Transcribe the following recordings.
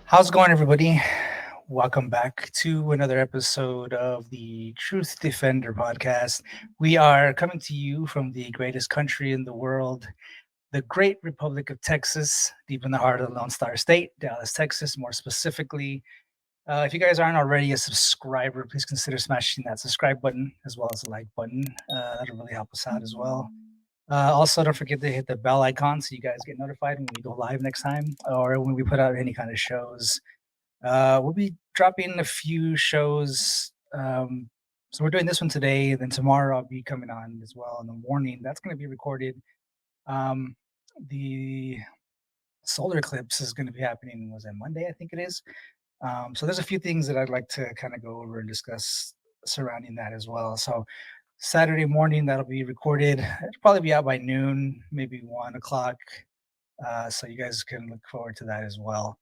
How's it going, everybody? Welcome back to another episode of the Truth Defender podcast. We are coming to you from the greatest country in the world, the great Republic of Texas, deep in the heart of the Lone Star State, Dallas, Texas, more specifically. If you guys aren't already a subscriber, please consider smashing that subscribe button as well as the like button. That'll really help us out as well. Also, don't forget to hit the bell icon so you guys get notified when we go live next time or when we put out any kind of shows. We'll be dropping a few shows. So we're doing this one today. Then tomorrow I'll be coming on as well in the morning. That's going to be recorded. The solar eclipse is going to be happening. Was it Monday? I think it is. So there's a few things that I'd like to kind of go over and discuss surrounding that as well. So Saturday morning that'll be recorded. It'll probably be out by noon, maybe 1 o'clock. So you guys can look forward to that as well.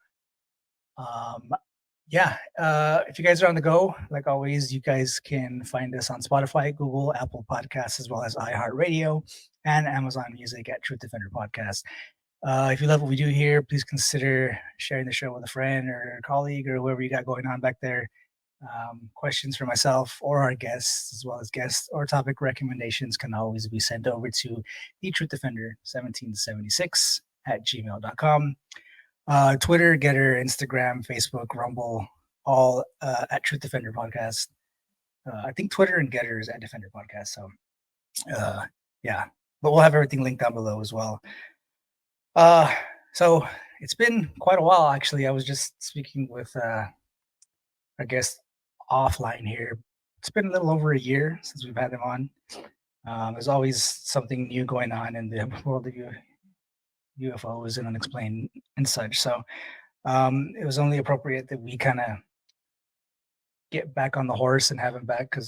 If you guys are on the go, like always, you guys can find us on Spotify, Google, Apple Podcasts, as well as iHeartRadio and Amazon Music at Truth Defender Podcast. If you love what we do here, please consider sharing the show with a friend or a colleague or whoever you got going on back there. Questions for myself or our guests, as well as guest or topic recommendations, can always be sent over to the Truth Defender 1776 at gmail.com. Twitter, GETTR, Instagram, Facebook, Rumble, all at Truth Defender Podcast. I think Twitter and GETTR is at Defender Podcast. So, but we'll have everything linked down below as well. So it's been quite a while, actually. I was just speaking with our guest offline here. It's been a little over a year since we've had them on. There's always something new going on in the world of UFOs and unexplained and such. So it was only appropriate that we kind of get back on the horse and have him back because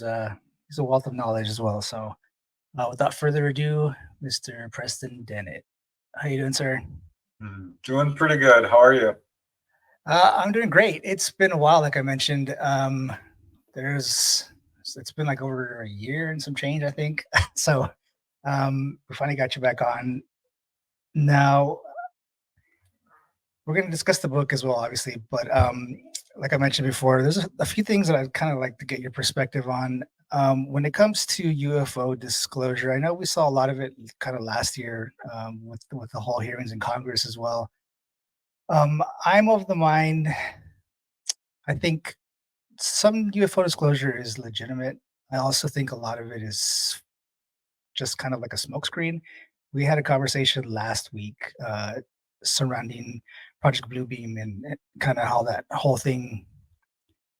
he's a wealth of knowledge as well. So without further ado, Mr. Preston Dennett. How you doing, sir? Doing pretty good. How are you? I'm doing great. It's been a while, like I mentioned. It's been like over a year and some change, I think. So we finally got you back on. Now, we're going to discuss the book as well, obviously. But like I mentioned before, there's a few things that I'd kind of like to get your perspective on. When it comes to UFO disclosure, I know we saw a lot of it kind of last year with the whole hearings in Congress as well. I'm of the mind, I think some UFO disclosure is legitimate. I also think a lot of it is just kind of like a smokescreen. We had a conversation last week surrounding Project Bluebeam and kind of how that whole thing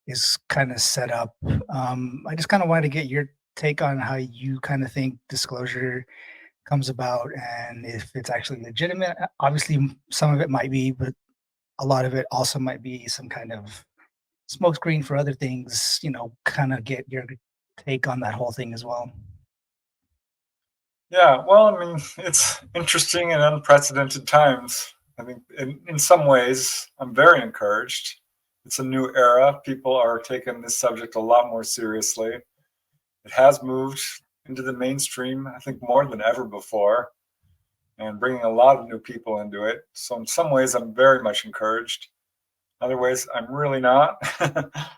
is kind of set up. I just kind of wanted to get your take on how you kind of think disclosure comes about and if it's actually legitimate. Obviously, some of it might be, but a lot of it also might be some kind of smokescreen for other things, kind of get your take on that whole thing as well. Yeah, well, I mean, it's interesting and unprecedented times. I think in some ways, I'm very encouraged. It's a new era. People are taking this subject a lot more seriously. It has moved into the mainstream, I think, more than ever before, and bringing a lot of new people into it. So in some ways, I'm very much encouraged. Other ways, I'm really not.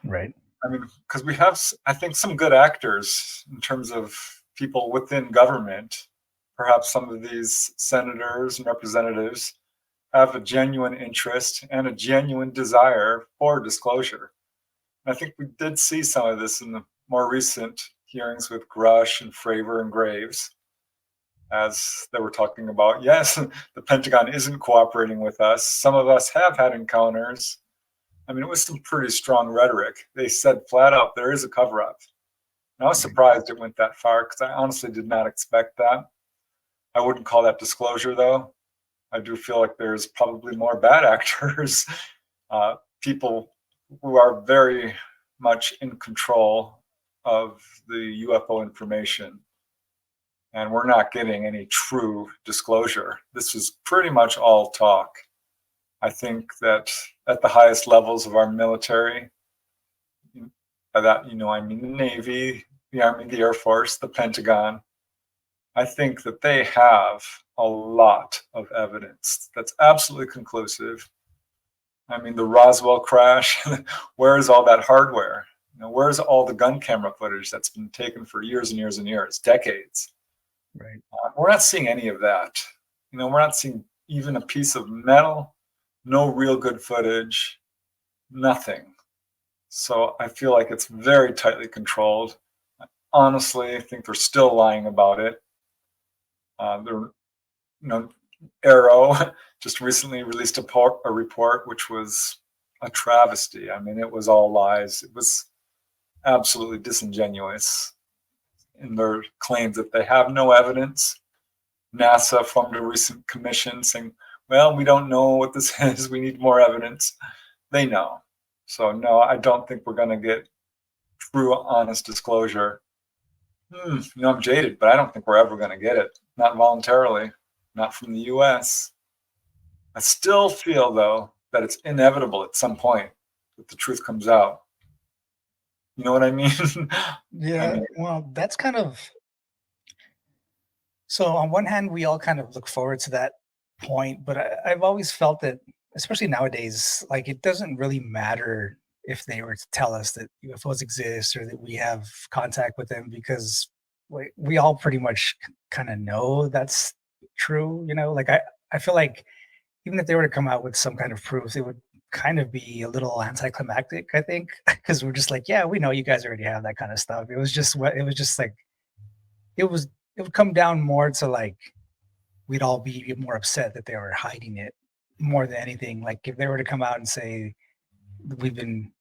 Right. I mean, because we have, I think, some good actors in terms of people within government. Perhaps some of these senators and representatives have a genuine interest and a genuine desire for disclosure. And I think we did see some of this in the more recent hearings with Grush and Fravor and Graves, as they were talking about, yes, the Pentagon isn't cooperating with us. Some of us have had encounters. I mean, it was some pretty strong rhetoric. They said flat out, there is a cover-up. And I was surprised it went that far because I honestly did not expect that. I wouldn't call that disclosure, though. I do feel like there's probably more bad actors, people who are very much in control of the UFO information. And we're not getting any true disclosure. This is pretty much all talk. I think that at the highest levels of our military, by that, I mean the Navy, the Army, the Air Force, the Pentagon, I think that they have a lot of evidence that's absolutely conclusive I mean, the Roswell crash, where is all that hardware? Where's all the gun camera footage that's been taken for years and years and years, decades? Right. We're not seeing any of that. We're not seeing even a piece of metal, no real good footage, nothing. So I feel like it's very tightly controlled. I honestly think they're still lying about it. Arrow just recently released a report which was a travesty. I mean, it was all lies. It was absolutely disingenuous in their claims that they have no evidence. NASA formed a recent commission saying, well, we don't know what this is. We need more evidence. They know. So no, I don't think we're going to get true, honest disclosure. I'm jaded, but I don't think we're ever going to get it. Not voluntarily, not from the US. I still feel, though, that it's inevitable at some point that the truth comes out. You know what I mean? Yeah. Well, that's kind of, so on one hand, we all kind of look forward to that point, but I've always felt that, especially nowadays, like it doesn't really matter if they were to tell us that UFOs exist or that we have contact with them, because we all pretty much kind of know that's true. Like I feel like even if they were to come out with some kind of proof, it would kind of be a little anticlimactic, I think, because we're just like, yeah, we know you guys already have that kind of stuff. It was just like it was it would come down more to like we'd all be more upset that they were hiding it more than anything. Like if they were to come out and say we've been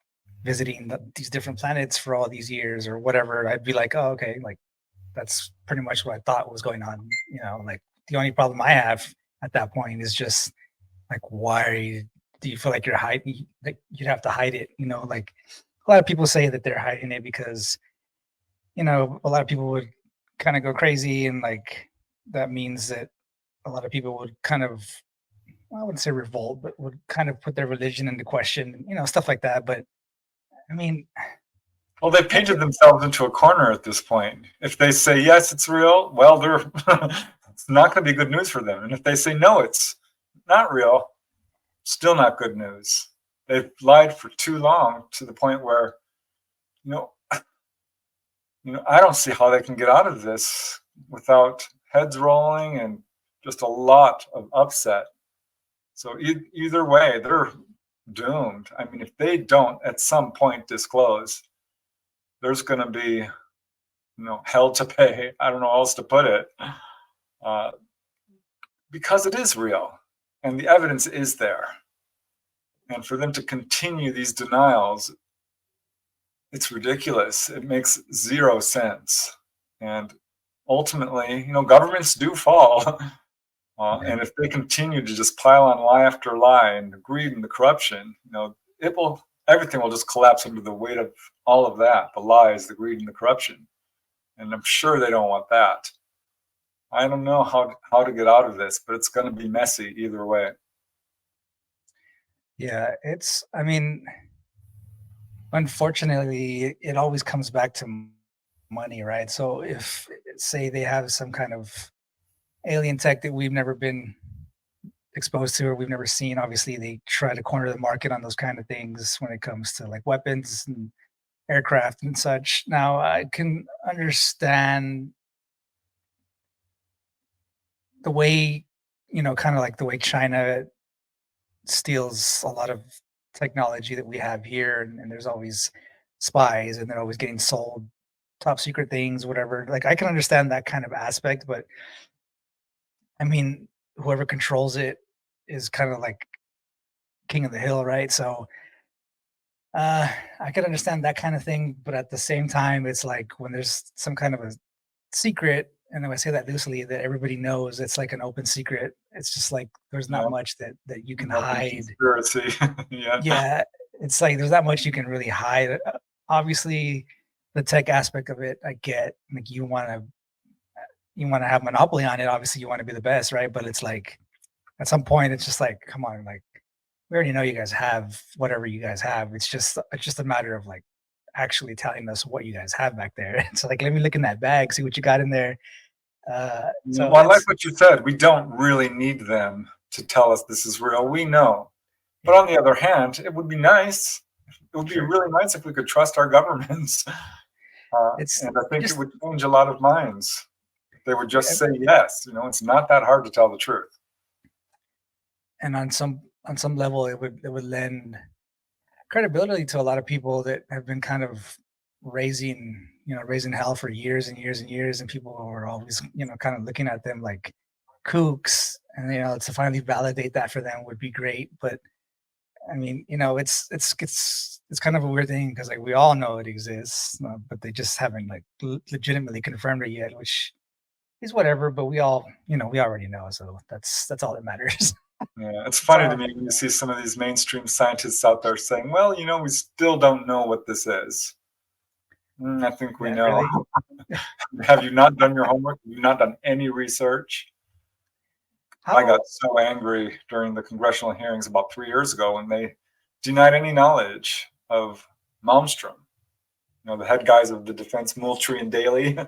visiting these different planets for all these years or whatever, I'd be like, oh, okay, like that's pretty much what I thought was going on. Like the only problem I have at that point is just like, why do you feel like you're hiding? Like you'd have to hide it. Like a lot of people say that they're hiding it because a lot of people would kind of go crazy, and like that means that a lot of people would kind of, I wouldn't say revolt, but would kind of put their religion into question, stuff like that. But I mean, well, they painted themselves into a corner at this point. If they say yes, it's real, well, they're it's not going to be good news for them. And if they say no, it's not real, still not good news. They've lied for too long to the point where, I don't see how they can get out of this without heads rolling and just a lot of upset. So either way, they're doomed. I mean, if they don't at some point disclose, there's going to be, hell to pay. I don't know how else to put it, because it is real and the evidence is there. And for them to continue these denials, it's ridiculous. It makes zero sense. And ultimately, governments do fall. And if they continue to just pile on lie after lie and the greed and the corruption, everything will just collapse under the weight of all of that, the lies, the greed, and the corruption. And I'm sure they don't want that. I don't know how to get out of this, but it's going to be messy either way. Yeah, I mean, unfortunately, it always comes back to money, right? So if, say, they have some kind of alien tech that we've never been exposed to or we've never seen, obviously they try to corner the market on those kind of things when it comes to like weapons and aircraft and such. Now, I can understand the way, kind of like the way China steals a lot of technology that we have here, and there's always spies and they're always getting sold top secret things, whatever. Like I can understand that kind of aspect, but I mean, whoever controls it is kind of like king of the hill, right? So I can understand that kind of thing, but at the same time, it's like when there's some kind of a secret, and then I say that loosely, that everybody knows it's like an open secret. It's just like there's not much that you can hide. Conspiracy. Yeah, it's like there's not much you can really hide. Obviously, the tech aspect of it, I get. Like you want to have monopoly on it. Obviously, you want to be the best, right? But it's like at some point, it's just like, come on, like we already know you guys have whatever you guys have. It's just a matter of like actually telling us what you guys have back there. It's like, let me look in that bag, see what you got in there. I like what you said. We don't really need them to tell us this is real. We know. But on the other hand, it would be nice. It would be Sure. really nice if we could trust our governments. It's And I think it just, would change a lot of minds. They would just and say yes. It's not that hard to tell the truth. on some level, it would lend credibility to a lot of people that have been kind of raising hell for years and years and years, and people are always kind of looking at them like kooks, and to finally validate that for them would be great. But I mean, it's kind of a weird thing because like we all know it exists, but they just haven't like legitimately confirmed it yet, which is whatever. But we already know, so that's all that matters. Yeah, it's It's funny to all, me when you see some of these mainstream scientists out there saying, well, we still don't know what this is. I think we yeah, know. really. Have you not done your homework? Have you not done any research? I got How so angry during the congressional hearings about 3 years ago when they denied any knowledge of Malmstrom, the head guys of the defense, Moultrie and Daly.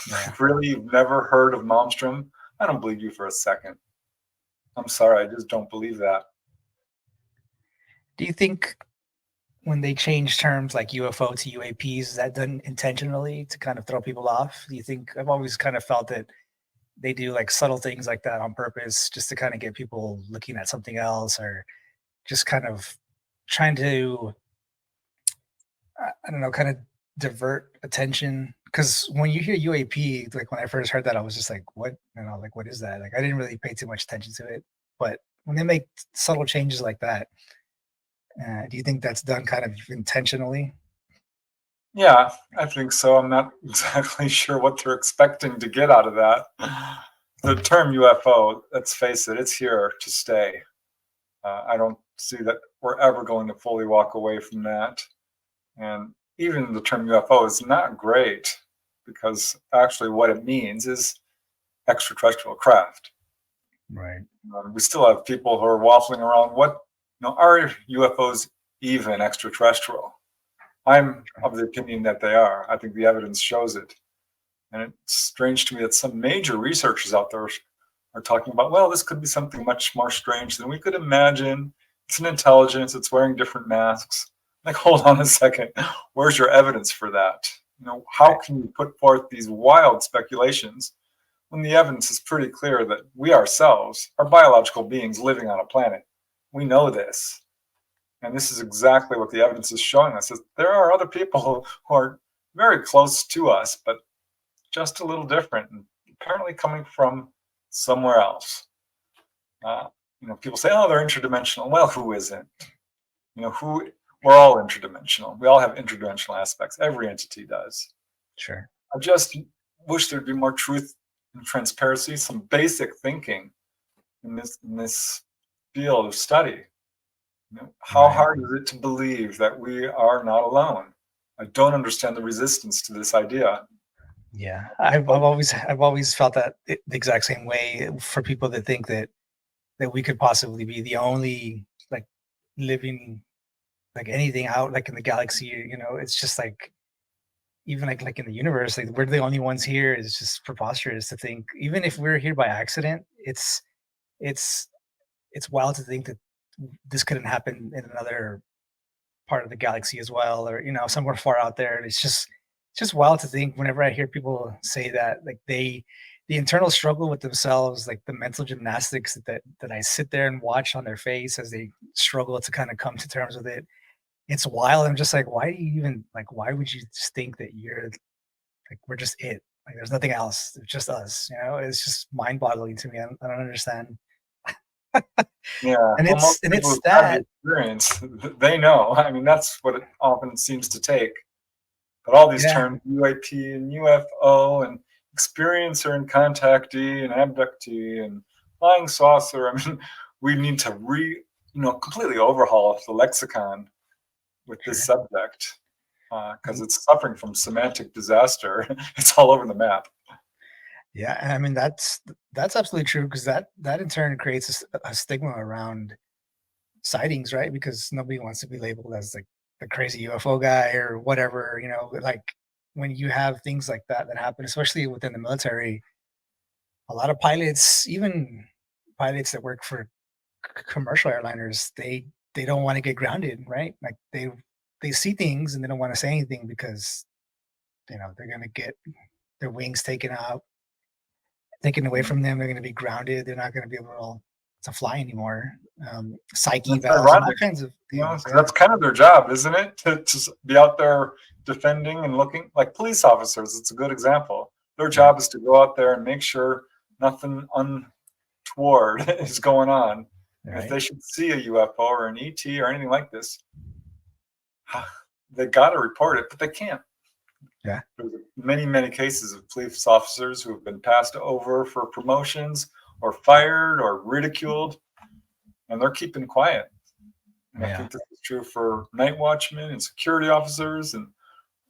Yeah. Really, you've never heard of Malmstrom? I don't believe you for a second. I'm sorry, I just don't believe that. Do you think when they change terms like UFO to UAPs, is that done intentionally to kind of throw people off? Do you think I've always kind of felt that they do like subtle things like that on purpose just to kind of get people looking at something else or just kind of trying to I don't know, kind of divert attention. Because when you hear UAP, like when I first heard that, I was just like, "What?" Like what is that? Like I didn't really pay too much attention to it. But when they make subtle changes like that, do you think that's done kind of intentionally? Yeah, I think so. I'm not exactly sure what they're expecting to get out of that. The term UFO, let's face it, it's here to stay. I don't see that we're ever going to fully walk away from that. And even the term UFO is not great because actually what it means is extraterrestrial craft. Right. We still have people who are waffling around are UFOs even extraterrestrial? I'm of the opinion that they are. I think the evidence shows it. And it's strange to me that some major researchers out there are talking about, well, this could be something much more strange than we could imagine. It's an intelligence, it's wearing different masks. Like, hold on a second. Where's your evidence for that? How Right. can you put forth these wild speculations when the evidence is pretty clear that we ourselves are biological beings living on a planet? We know this. And this is exactly what the evidence is showing us, is there are other people who are very close to us, but just a little different, and apparently coming from somewhere else. Uh, People say, "Oh, they're interdimensional." Well, who isn't? Who? We're all interdimensional. We all have interdimensional aspects. Every entity does. Sure. I just wish there'd be more truth and transparency, some basic thinking in this field of study. How Right. hard is it to believe that we are not alone? I don't understand the resistance to this idea. Yeah. I've always felt that the exact same way for people that think that we could possibly be the only like living like anything out like in the galaxy. It's just like even like in the universe, like we're the only ones here is just preposterous to think. Even if we're here by accident, it's it's wild to think that this couldn't happen in another part of the galaxy as well, or somewhere far out there. It's just wild to think whenever I hear people say that, like the internal struggle with themselves, like the mental gymnastics that I sit there and watch on their face as they struggle to kind of come to terms with it. It's wild. I'm just like, why do you even like? Why would you just think that you're like we're just it? Like there's nothing else. It's just us. It's just mind-boggling to me. I don't understand. Yeah, And well, it's most and people it's who've had the that. experience, they know. I mean, that's what it often seems to take. But all these Yeah. terms, UAP and UFO and experiencer and contactee and abductee and flying saucer, I mean, we need to completely overhaul the lexicon with this Sure. subject because it's suffering from semantic disaster. It's all over the map. Yeah, and I mean that's absolutely true because that in turn creates a stigma around sightings, right? Because nobody wants to be labeled as like the crazy UFO guy or whatever. Like when you have things like that happen, especially within the military, a lot of pilots, even pilots that work for commercial airliners, they don't want to get grounded, right? Like they see things and they don't want to say anything because they're gonna get their wings taken away from them. They're gonna be grounded. They're not gonna be able to fly anymore. Psyche That's valves and all ironic, kinds of you know, things. 'cause Yeah, that's kind of their job, isn't it? To be out there defending and looking like police officers. It's a good example. Their right, job is to go out there and make sure nothing untoward is going on. And if right. they should see a UFO or an ET or anything like this, they got to report it, but they can't. Yeah, There's many, many cases of police officers who have been passed over for promotions or fired or ridiculed, and they're keeping quiet. And I yeah, think this is true for night watchmen and security officers and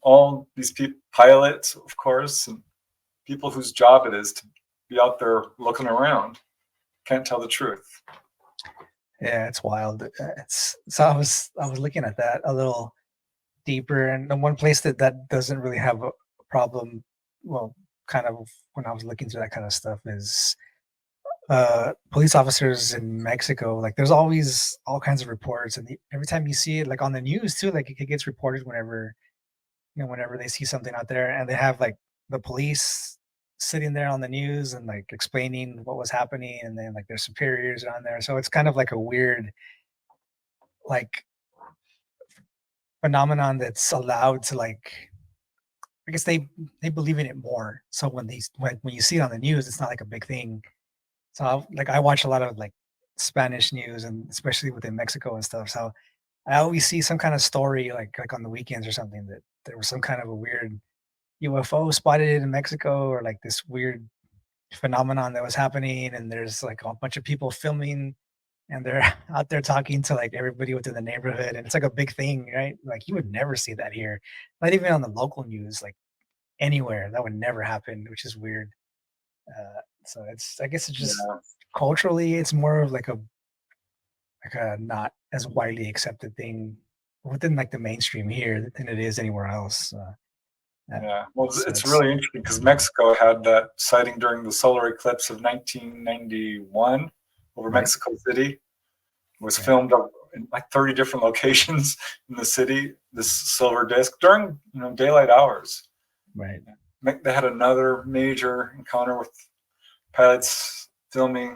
all these people, pilots, of course, and people whose job it is to be out there looking around. Can't tell the truth. yeah. It's wild. It's so I was looking at that a little deeper, and the one place that doesn't really have a problem, well, kind of when I was looking through that kind of stuff is police officers in Mexico. Like there's always all kinds of reports, and every time you see it, like on the news too, like it gets reported whenever whenever they see something out there, and they have like the police sitting there on the news and like explaining what was happening, and then like their superiors are on there. So it's kind of like a weird like phenomenon that's allowed to like I guess they believe in it more. So when you see it on the news, it's not like a big thing. So I watch a lot of like Spanish news and especially within Mexico and stuff. So I always see some kind of story like on the weekends or something that there was some kind of a weird UFO spotted in Mexico or like this weird phenomenon that was happening, and there's like a bunch of people filming and they're out there talking to like everybody within the neighborhood, and it's like a big thing, right? Like you would never see that here, not even on the local news, like anywhere. That would never happen, which is weird. So I guess it's just Yeah, culturally, it's more of like a not as widely accepted thing within like the mainstream here than it is anywhere else. Uh, yeah. Well, so it's it's really interesting because Mexico had that sighting during the solar eclipse of 1991 over right, Mexico City. It was yeah, filmed up in like 30 different locations in the city. This silver disc during daylight hours. right, They had another major encounter with pilots filming,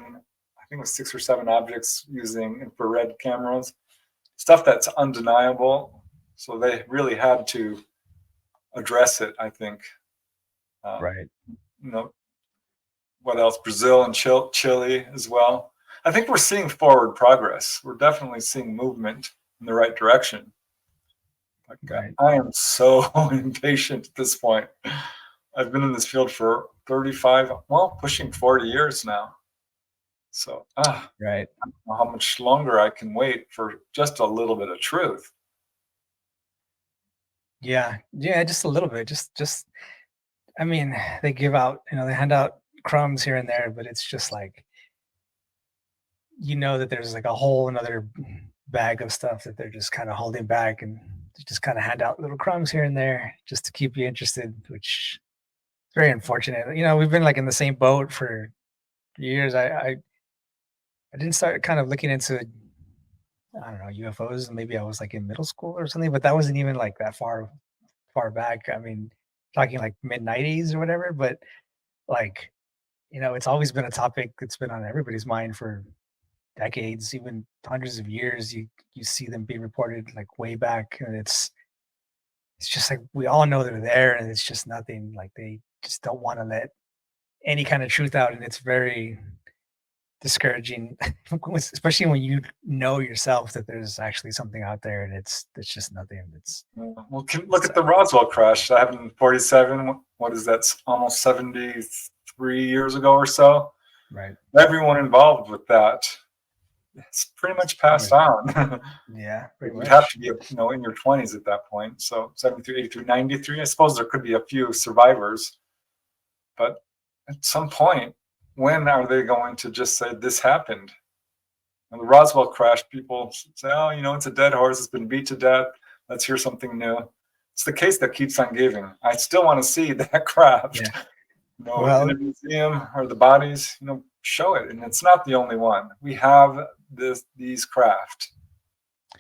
I think it was 6 or 7 objects using infrared cameras, stuff that's undeniable. So they really had to address it, I think. Um, right. you know, what else? Brazil and Chile as well. I think we're seeing forward progress. We're definitely seeing movement in the right direction. Like, Right. I am so impatient at this point. I've been in this field for 35, well, pushing 40 years now. So, Right. I don't know how much longer I can wait for just a little bit of truth. Yeah. Yeah, just a little bit. Just I mean, they give out, they hand out crumbs here and there, but it's just like that there's like a whole another bag of stuff that they're just kind of holding back, and they just kind of hand out little crumbs here and there just to keep you interested, which is very unfortunate. We've been like in the same boat for years. I didn't start kind of looking into I don't know UFOs. Maybe I was like in middle school or something, but that wasn't even like that far back. I mean, talking like mid 90s or whatever. But like, it's always been a topic that's been on everybody's mind for decades, even hundreds of years. You see them being reported like way back, and it's just like we all know they're there, and it's just nothing. Like they just don't want to let any kind of truth out, and it's very discouraging, especially when you know yourself that there's actually something out there, and it's just nothing. It's Well, look at the Roswell crash that happened in 47. What is that? Almost 73 years ago or so. right. Everyone involved with that, it's pretty much passed Right. on. Yeah, pretty You'd have much. to be, in your 20s at that point. So 73, 83, 93. I suppose there could be a few survivors, but at some point, when are they going to just say this happened? And the Roswell crash, people say, oh, it's a dead horse. It's been beat to death. Let's hear something new. It's the case that keeps on giving. I still want to see that craft, Yeah. in Well, a museum or the bodies, show it. And it's not the only one. We have these craft.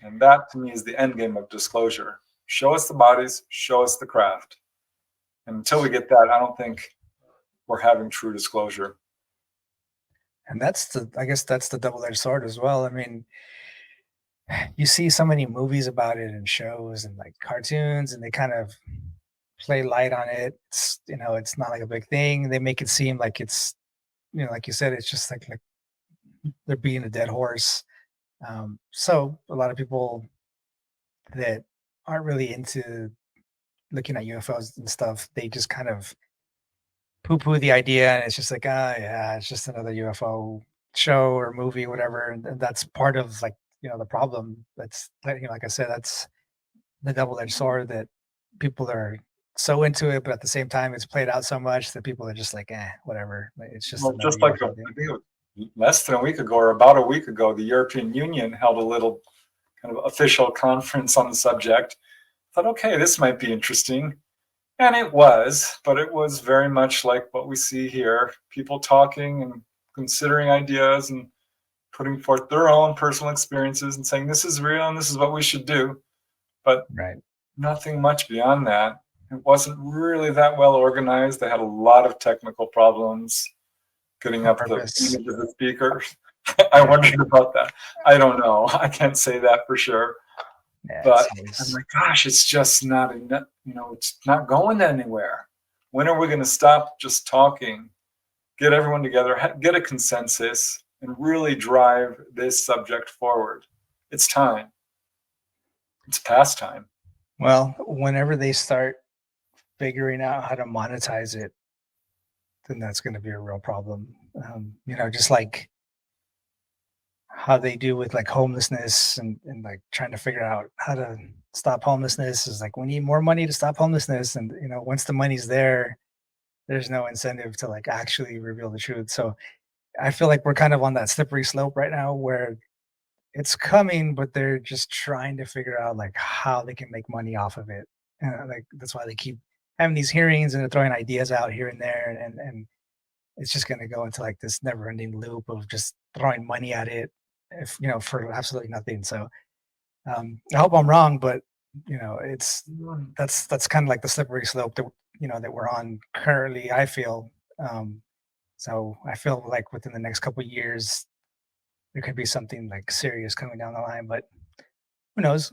And that to me is the end game of disclosure. Show us the bodies, show us the craft. And until we get that, I don't think we're having true disclosure. And I guess that's the double-edged sword as well. I mean, you see so many movies about it and shows and like cartoons, and they kind of play light on it. It's not like a big thing. They make it seem like it's, like you said, it's just like they're beating a dead horse. So a lot of people that aren't really into looking at UFOs and stuff, they just kind of poo-poo the idea, and it's just like, ah, yeah, it's just another UFO show or movie, whatever. And that's part of like, the problem. That's like I said, that's the double-edged sword, that people are so into it, but at the same time, it's played out so much that people are just like, whatever. Like, it's just Well, another just like UFO thing. I think it was less than a week ago, or about a week ago, the European Union held a little kind of official conference on the subject. I thought, okay, this might be interesting. And it was, but it was very much like what we see here, people talking and considering ideas and putting forth their own personal experiences and saying, this is real and this is what we should do. But Right. nothing much beyond that. It wasn't really that well organized. They had a lot of technical problems getting On up the purpose. image of the speaker. I wondered about that. I don't know. I can't say that for sure. Yeah, But it's I'm always, like, gosh, it's just not enough. It's not going anywhere. When are we going to stop just talking, get everyone together, get a consensus, and really drive this subject forward? It's time. It's past time. well, whenever they start figuring out how to monetize it, then that's going to be a real problem. Just like how they do with like homelessness, and like trying to figure out how to stop homelessness is like, we need more money to stop homelessness. And, once the money's there, there's no incentive to like actually reveal the truth. So I feel like we're kind of on that slippery slope right now, where it's coming, but they're just trying to figure out like how they can make money off of it. Like that's why they keep having these hearings, and they're throwing ideas out here and there, and it's just going to go into like this never-ending loop of just throwing money at it, if for absolutely nothing. So I hope I'm wrong, but it's that's kind of like the slippery slope that that we're on currently, I feel. Um, so I feel like within the next couple of years, there could be something like serious coming down the line, but who knows?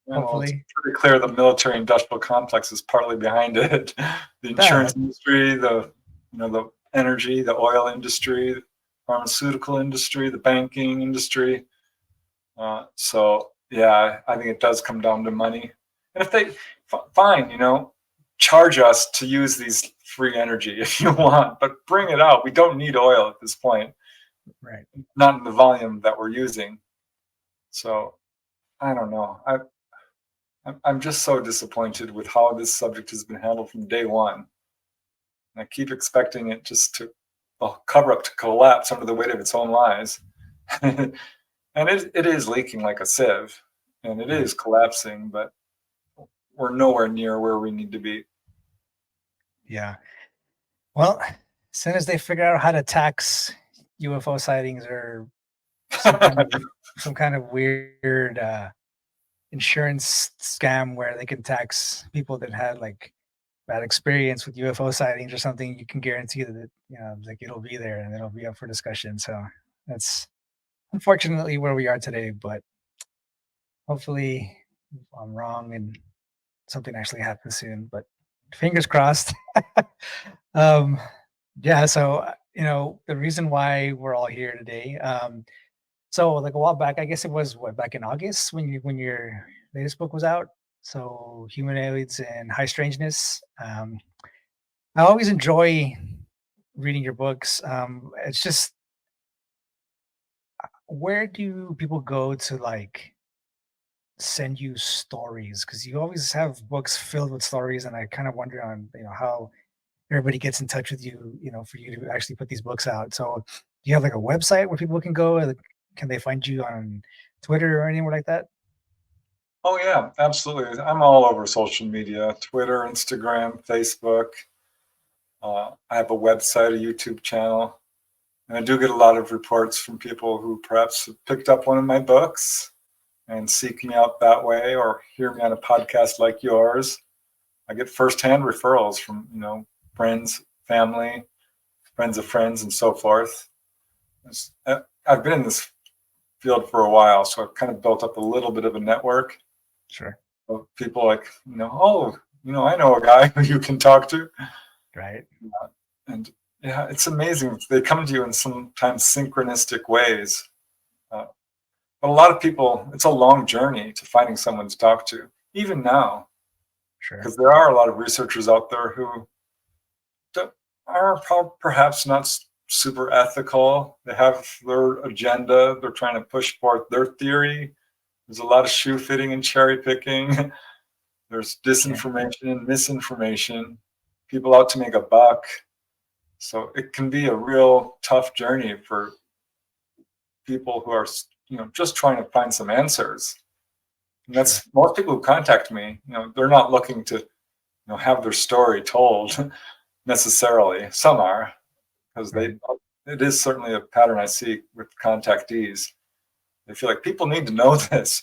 Well, it's Hopefully. pretty clear the military industrial complex is partly behind it. The insurance That industry, the energy, the oil industry, pharmaceutical industry, the banking industry. So yeah, I think it does come down to money. And if they fine, charge us to use these free energy if you want, but bring it out. We don't need oil at this point, right. not in the volume that we're using. So I don't know. I'm just so disappointed with how this subject has been handled from day one. And I keep expecting it just to, cover up to collapse under the weight of its own lies. And it is leaking like a sieve, and it is collapsing, but we're nowhere near where we need to be. Yeah. Well, as soon as they figure out how to tax UFO sightings, or some kind of weird insurance scam where they can tax people that had like bad experience with UFO sightings or something, you can guarantee that like it'll be there and it'll be up for discussion. So that's unfortunately where we are today, but hopefully I'm wrong and something actually happens soon. But fingers crossed. um, yeah. So the reason why we're all here today. So like a while back, I guess it was back in August when your latest book was out. So Humanoids and High Strangeness. I always enjoy reading your books. It's just, where do people go to like send you stories? Because you always have books filled with stories, and I kind of wonder on how everybody gets in touch with you, for you to actually put these books out. So do you have like a website where people can go? Like, can they find you on Twitter or anywhere like that? Oh yeah, absolutely. I'm all over social media: Twitter, Instagram, Facebook. I have a website, a YouTube channel, and I do get a lot of reports from people who perhaps have picked up one of my books and seek me out that way, or hear me on a podcast like yours. I get firsthand referrals from, friends, family, friends of friends, and so forth. I've been in this field for a while, so I've kind of built up a little bit of a network Sure. of people like, I know a guy who you can talk to. Right. And yeah, it's amazing. They come to you in sometimes synchronistic ways. But a lot of people, it's a long journey to finding someone to talk to, even now, Sure. because there are a lot of researchers out there who are perhaps not super ethical. They have their agenda. They're trying to push forth their theory. There's a lot of shoe fitting and cherry picking. There's disinformation and misinformation. People out to make a buck. So it can be a real tough journey for people who are, just trying to find some answers. And that's most people who contact me. They're not looking to, have their story told necessarily. Some are, because it is certainly a pattern I see with contactees. They feel like people need to know this,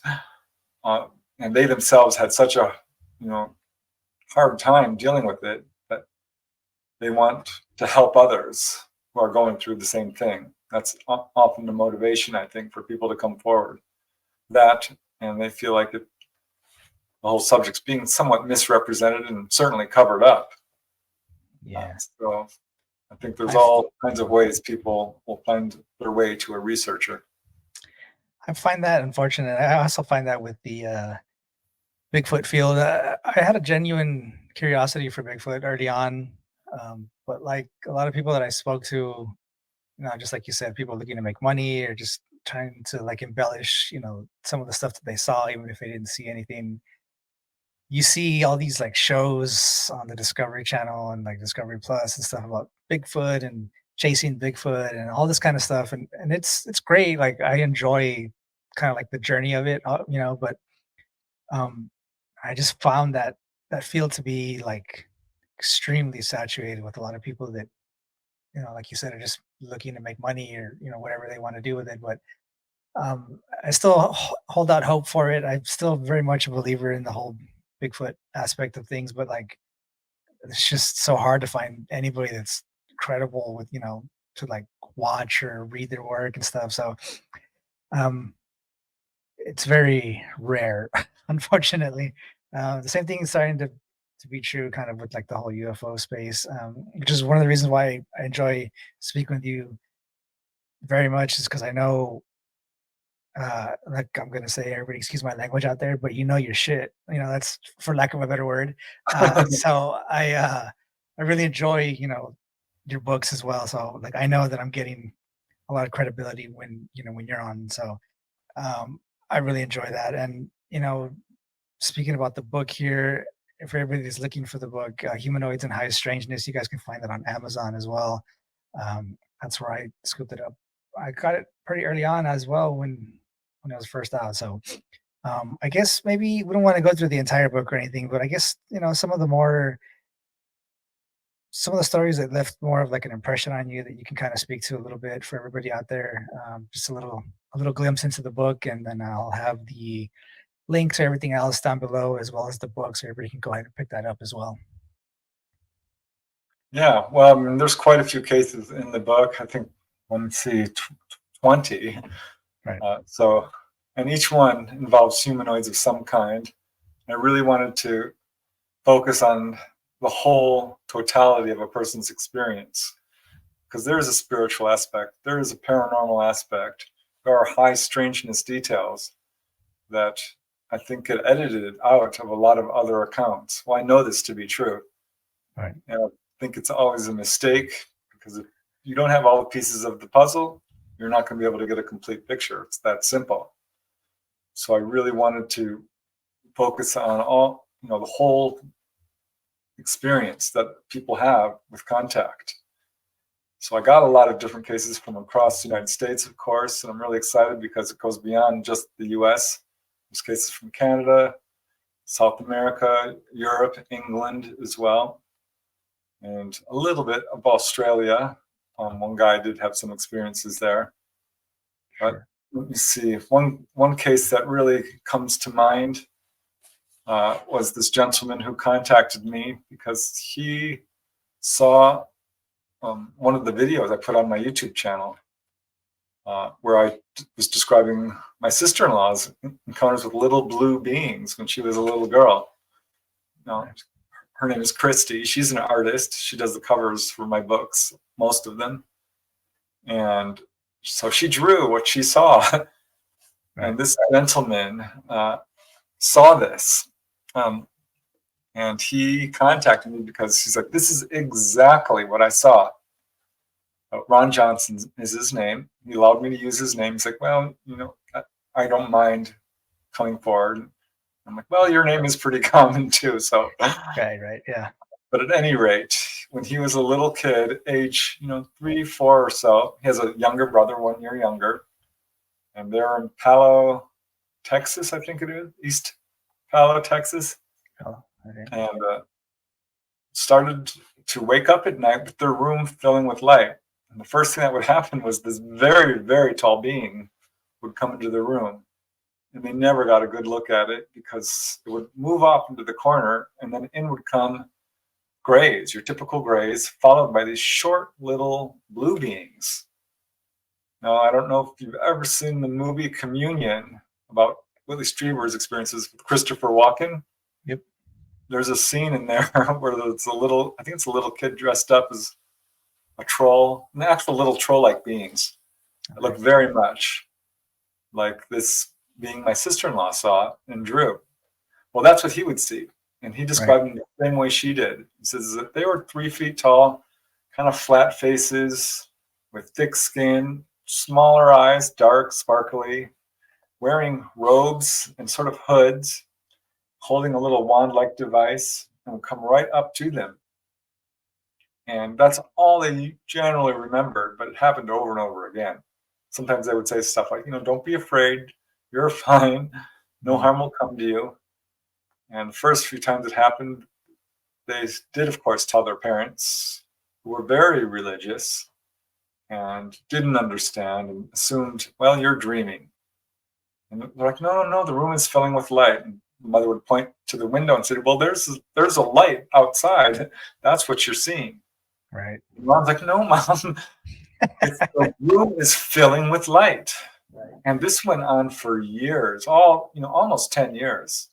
and they themselves had such a, hard time dealing with it that they want to help others who are going through the same thing. That's often the motivation, I think, for people to come forward. That, and they feel like the whole subject's being somewhat misrepresented and certainly covered up. Yeah. So I think there's all kinds of ways people will find their way to a researcher. I find that unfortunate. I also find that with the Bigfoot field. I had a genuine curiosity for Bigfoot early on, but like a lot of people that I spoke to, just like you said, people looking to make money or just trying to like embellish, some of the stuff that they saw, even if they didn't see anything. You see all these like shows on the Discovery Channel and like Discovery Plus and stuff about Bigfoot and chasing Bigfoot and all this kind of stuff, and it's great. Like I enjoy kind of like the journey of it, but um, I just found that field to be like extremely saturated with a lot of people that, like you said, are just looking to make money or whatever they want to do with it. But I still hold out hope for it. I'm still very much a believer in the whole Bigfoot aspect of things, but like it's just so hard to find anybody that's credible with to like watch or read their work and stuff. So um, it's very rare, unfortunately. The same thing is starting to be true kind of with like the whole UFO space, which is one of the reasons why I enjoy speaking with you very much, is because I know, like I'm gonna say, everybody excuse my language out there, but your shit. That's for lack of a better word. So I really enjoy your books as well. So like I know that I'm getting a lot of credibility when when you're on. So um, I really enjoy that. And speaking about the book here, if everybody is looking for the book, Humanoids and High Strangeness, you guys can find that on Amazon as well. That's where I scooped it up. I got it pretty early on as well when it was first out. So I guess maybe we don't want to go through the entire book or anything, but I guess some of the stories that left more of like an impression on you that you can kind of speak to a little bit for everybody out there. Just a little glimpse into the book, and then I'll have the links or everything else down below, as well as the book, so everybody can go ahead and pick that up as well. Yeah, well, I mean, there's quite a few cases in the book. I think, let me see, 20. Right. And each one involves humanoids of some kind. I really wanted to focus on the whole totality of a person's experience, because there is a spiritual aspect, there is a paranormal aspect, there are high strangeness details that I think get edited out of a lot of other accounts. Well, I know this to be true. Right. And I think it's always a mistake, because if you don't have all the pieces of the puzzle, you're not going to be able to get a complete picture. It's that simple. So I really wanted to focus on all, the whole experience that people have with contact. So I got a lot of different cases from across the United States, of course, and I'm really excited because it goes beyond just the US. There's cases from Canada, South America, Europe, England as well, and a little bit of Australia. One guy did have some experiences there. But let me see. One case that really comes to mind was this gentleman who contacted me because he saw one of the videos I put on my YouTube channel where I was describing my sister-in-law's encounters with little blue beings when she was a little girl. Now, her name is Christy. She's an artist. She does the covers for my books, most of them. And so she drew what she saw. And this gentleman saw this. And he contacted me because he's like, this is exactly what I saw. Ron Johnson is his name. He allowed me to use his name. He's like, well, I don't mind coming forward. I'm like, well, your name is pretty common too. So, right, yeah. But at any rate, when he was a little kid, age 3, 4 or so, he has a younger brother, 1 year younger, and they're in Palo, Texas, I think it is, East Palo, Texas. Oh, okay. And started to wake up at night with their room filling with light. And the first thing that would happen was this very, very tall being would come into the room. And they never got a good look at it because it would move off into the corner, and then in would come grays, your typical grays, followed by these short little blue beings. Now, I don't know if you've ever seen the movie Communion about Whitley Strieber's experiences with Christopher Walken. Yep. There's a scene in there where it's I think it's a little kid dressed up as a troll, and actual little troll-like beings that look very much like this being my sister-in-law saw and drew. Well, that's what he would see. And he described them the same way she did. He says that they were 3 feet tall, kind of flat faces with thick skin, smaller eyes, dark, sparkly, wearing robes and sort of hoods, holding a little wand-like device, and would come right up to them. And that's all they generally remembered, but it happened over and over again. Sometimes they would say stuff like, don't be afraid, you're fine, no harm will come to you. And the first few times it happened, they did, of course, tell their parents, who were very religious and didn't understand and assumed, well, you're dreaming. And they're like, no, the room is filling with light. And the mother would point to the window and say, well, there's a light outside. That's what you're seeing. Right. And Mom's like, no, Mom, the room is filling with light. Right. And this went on for years, almost 10 years.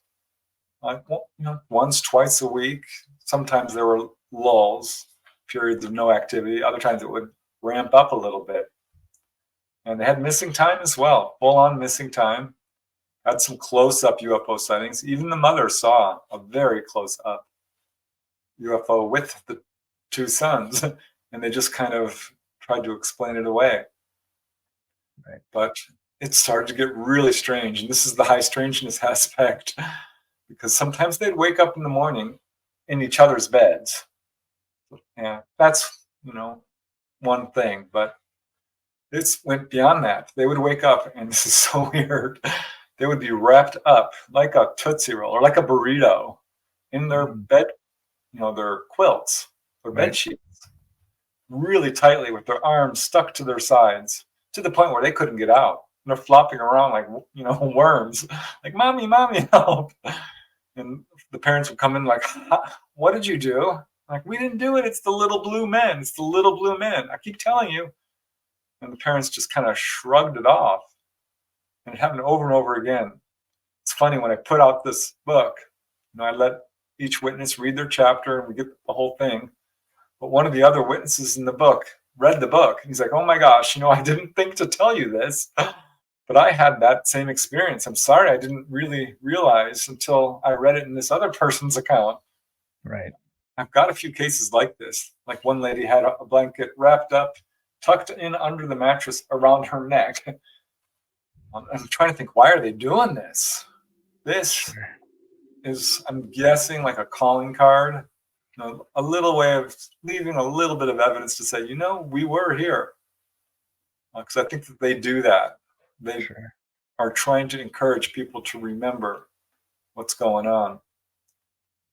Once, twice a week. Sometimes there were lulls, periods of no activity. Other times it would ramp up a little bit. And they had missing time as well, full-on missing time. Had some close-up UFO sightings. Even the mother saw a very close-up UFO with the 2 sons, and they just kind of tried to explain it away. Right. But it started to get really strange, and this is the high strangeness aspect. Because sometimes they'd wake up in the morning in each other's beds. Yeah, that's, one thing, but this went beyond that. They would wake up, and this is so weird. They would be wrapped up like a Tootsie Roll or like a burrito in their bed, their quilts, their bed sheets, really tightly with their arms stuck to their sides to the point where they couldn't get out. And they're flopping around like, worms, like, mommy, help. And the parents would come in like, what did you do? Like, we didn't do it. It's the little blue men. It's the little blue men. I keep telling you. And the parents just kind of shrugged it off. And it happened over and over again. It's funny, when I put out this book, I let each witness read their chapter and we get the whole thing. But one of the other witnesses in the book read the book. And he's like, oh my gosh, I didn't think to tell you this. But I had that same experience. I'm sorry, I didn't really realize until I read it in this other person's account. Right. I've got a few cases like this. Like one lady had a blanket wrapped up, tucked in under the mattress around her neck. I'm trying to think, why are they doing this? This is, I'm guessing, like a calling card, a little way of leaving a little bit of evidence to say, we were here. Because I think that they do that. They are trying to encourage people to remember what's going on.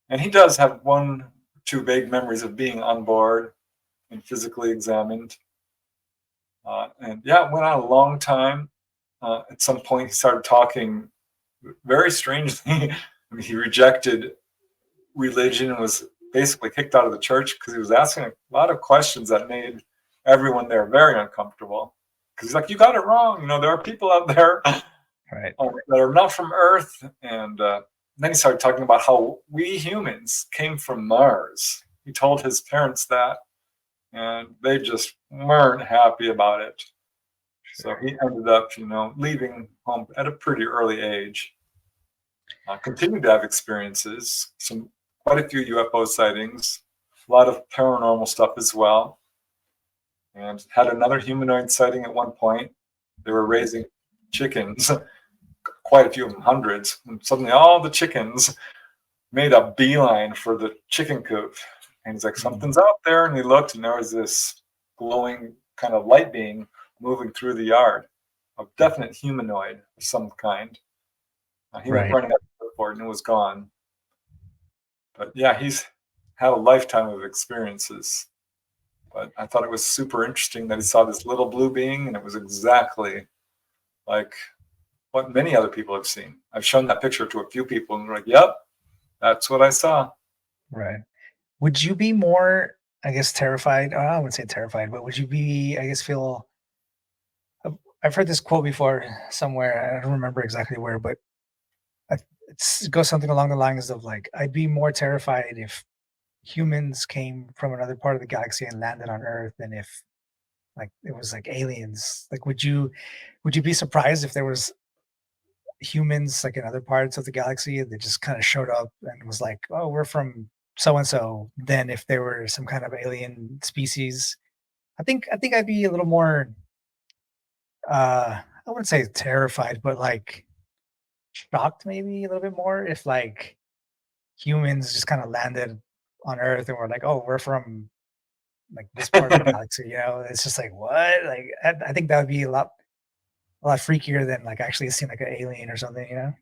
And he does have 1 or 2 vague memories of being on board and physically examined. And yeah, it went on a long time. at some point he started talking very strangely. I mean, he rejected religion and was basically kicked out of the church because he was asking a lot of questions that made everyone there very uncomfortable. Because he's like, you got it wrong. You know, there are people out there Right. that are not from Earth. And then he started talking about how we humans came from Mars. He told his parents that, and they just weren't happy about it. So he ended up, you know, leaving home at a pretty early age. Continued to have experiences, quite a few UFO sightings, a lot of paranormal stuff as well, and had another humanoid sighting at one point. They were raising chickens, quite a few of them, hundreds, and suddenly all the chickens made a beeline for the chicken coop. And he's like, something's out there. And he looked, and there was this glowing kind of light being moving through the yard, a definite humanoid of some kind. He went running up for it and it was gone. But yeah, he's had a lifetime of experiences. But I thought it was super interesting that he saw this little blue being, and it was exactly like what many other people have seen. I've shown that picture to a few people, and they're like, "Yep, that's what I saw." Right. Would you be more, I guess, terrified? I wouldn't say terrified, but would you be, I guess, feel? I've heard this quote before somewhere. I don't remember exactly where, but it goes something along the lines of like, I'd be more terrified if humans came from another part of the galaxy and landed on Earth than if like it was like aliens. Like, would you be surprised if there was humans like in other parts of the galaxy that just kind of showed up and was like, oh, we're from so and so? Then if there were some kind of alien species, I think I'd be a little more I wouldn't say terrified, but like shocked maybe a little bit more if like humans just kind of landed on Earth and were like, oh, we're from like this part of the galaxy, you know? It's just like, what? Like I think that would be a lot freakier than like actually seeing like an alien or something, you know?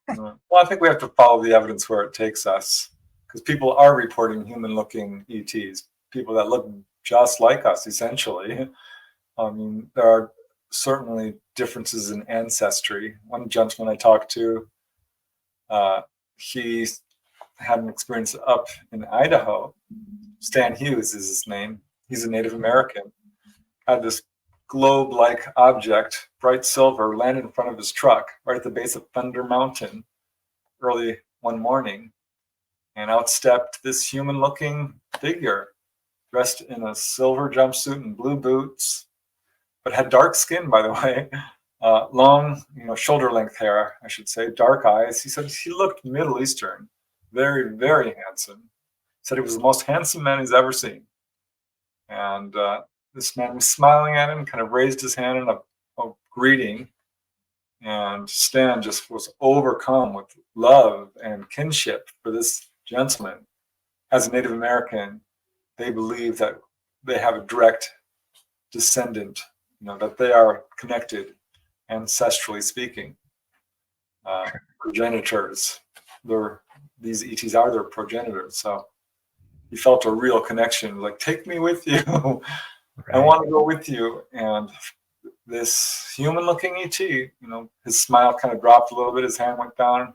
Well, I think we have to follow the evidence where it takes us, because people are reporting human-looking ETs, people that look just like us, essentially. I mean, there are certainly differences in ancestry. One gentleman I talked to, he had an experience up in Idaho. Stan Hughes is his name. He's a Native American. Had this globe-like object, bright silver, land in front of his truck right at the base of Thunder Mountain early one morning. And out stepped this human-looking figure dressed in a silver jumpsuit and blue boots, but had dark skin, by the way, long, shoulder-length hair, I should say, dark eyes. He said he looked Middle Eastern, very, very handsome. Said he was the most handsome man he's ever seen. And this man was smiling at him, kind of raised his hand in a greeting. And Stan just was overcome with love and kinship for this gentleman. As a Native American, they believe that they have a direct descendant, that they are connected, ancestrally speaking. Progenitors. These ETs are their progenitors. So he felt a real connection, like, take me with you. I want to go with you. And this human-looking ET, his smile kind of dropped a little bit. His hand went down,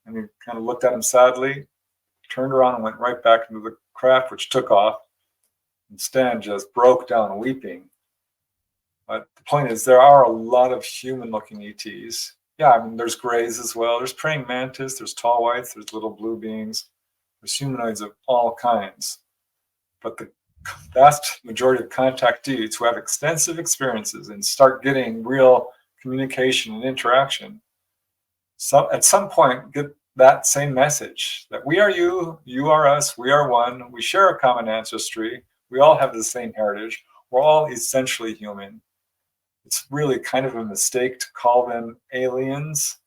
and he kind of looked at him sadly, turned around and went right back into the craft, which took off. And Stan just broke down weeping. But the point is, there are a lot of human-looking ETs. Yeah, I mean, there's grays as well. There's praying mantis. There's tall whites. There's little blue beings. There's humanoids of all kinds. But the vast majority of contactees who have extensive experiences and start getting real communication and interaction, at some point get that same message that we are you, you are us, we are one, we share a common ancestry, we all have the same heritage, we're all essentially human. It's really kind of a mistake to call them aliens.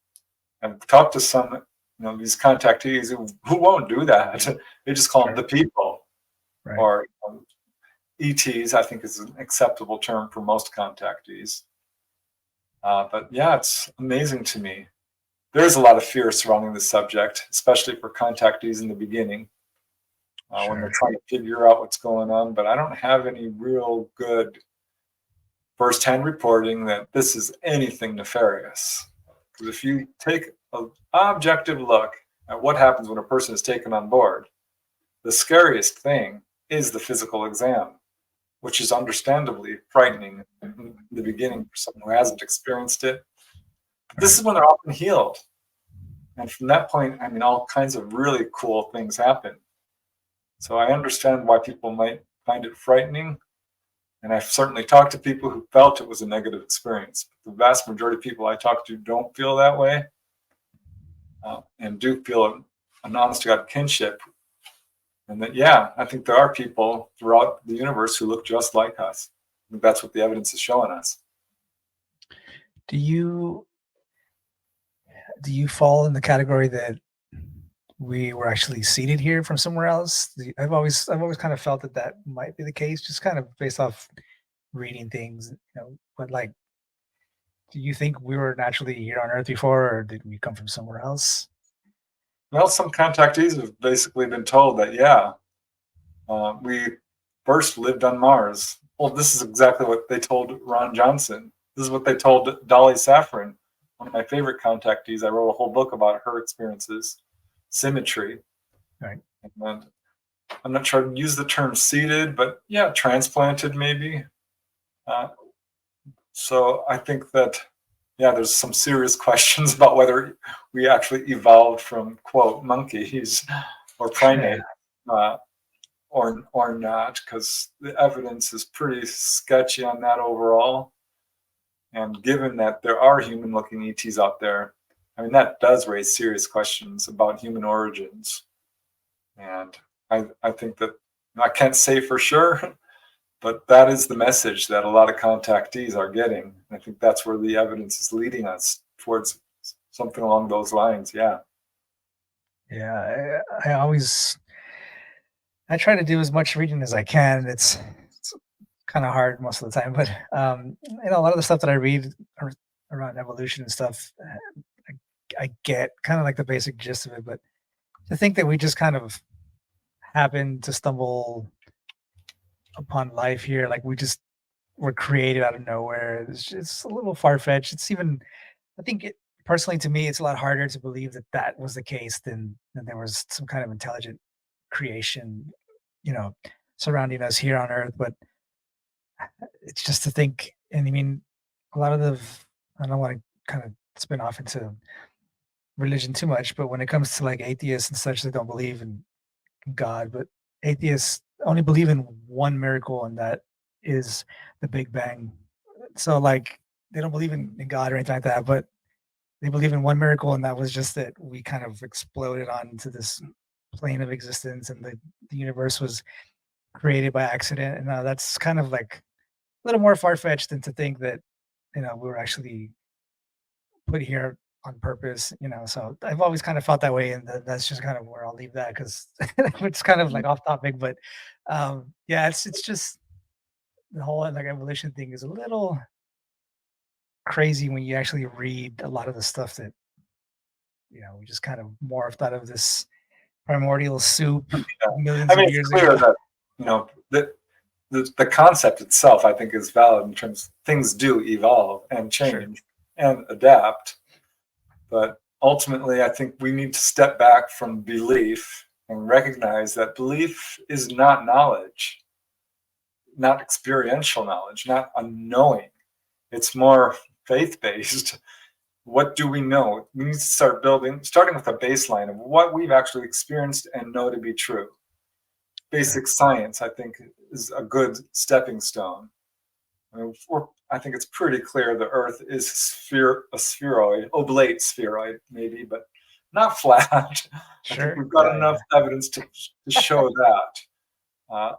I've talked to some, these contactees who won't do that. They just call them the people. Right. Or ETs, I think, is an acceptable term for most contactees. But yeah, it's amazing to me. There's a lot of fear surrounding this subject, especially for contactees in the beginning, when they're trying to figure out what's going on. But I don't have any real good firsthand reporting that this is anything nefarious. Because if you take an objective look at what happens when a person is taken on board, the scariest thing is the physical exam, which is understandably frightening in the beginning for someone who hasn't experienced it. But this is when they're often healed. And from that point, I mean, all kinds of really cool things happen. So I understand why people might find it frightening. And I've certainly talked to people who felt it was a negative experience. But the vast majority of people I talk to don't feel that way, and do feel an honest to God kinship. And that, yeah, I think there are people throughout the universe who look just like us. I think that's what the evidence is showing us. Do you fall in the category that we were actually seeded here from somewhere else? I've always kind of felt that that might be the case, just kind of based off reading things, but like, do you think we were naturally here on Earth before, or did we come from somewhere else? Well, some contactees have basically been told that, yeah, we first lived on Mars. Well, this is exactly what they told Ron Johnson. This is what they told Dolly Saffron, one of my favorite contactees. I wrote a whole book about her experiences, Symmetry. Right. And I'm not sure to use the term seeded, but yeah, transplanted maybe. So I think that, yeah, there's some serious questions about whether we actually evolved from, quote, monkeys or primates, or not, because the evidence is pretty sketchy on that overall. And given that there are human-looking ETs out there, I mean, that does raise serious questions about human origins. And I think that, I can't say for sure, but that is the message that a lot of contactees are getting. I think that's where the evidence is leading us towards something along those lines. Yeah. Yeah, I try to do as much reading as I can. It's kind of hard most of the time, but a lot of the stuff that I read around evolution and stuff, I get kind of like the basic gist of it. But to think that we just kind of happened to stumble upon life here, like we just were created out of nowhere, it's a little far fetched. It's even, I think personally, to me, it's a lot harder to believe that that was the case than there was some kind of intelligent creation, surrounding us here on Earth. But it's just to think, and I mean, a lot of I don't want to kind of spin off into religion too much, but when it comes to like atheists and such that don't believe in God, but atheists only believe in one miracle, and that is the Big Bang. So like they don't believe in God or anything like that, but they believe in one miracle, and that was just that we kind of exploded onto this plane of existence, and the universe was created by accident. And that's kind of like a little more far-fetched than to think that we were actually put here on purpose. So I've always kind of felt that way, and that's just kind of where I'll leave that, because it's kind of like off topic. But yeah, it's just the whole like evolution thing is a little crazy when you actually read a lot of the stuff that we just kind of morphed out of this primordial soup millions I mean, of it's years clear ago. that the concept itself, I think, is valid in terms of things do evolve and change and adapt. But ultimately, I think we need to step back from belief and recognize that belief is not knowledge, not experiential knowledge, not unknowing. It's more faith-based. What do we know? We need to start starting with a baseline of what we've actually experienced and know to be true. Basic science, I think, is a good stepping stone. I think it's pretty clear the Earth is a spheroid, oblate spheroid, maybe, but not flat. I think we've got enough evidence to show that.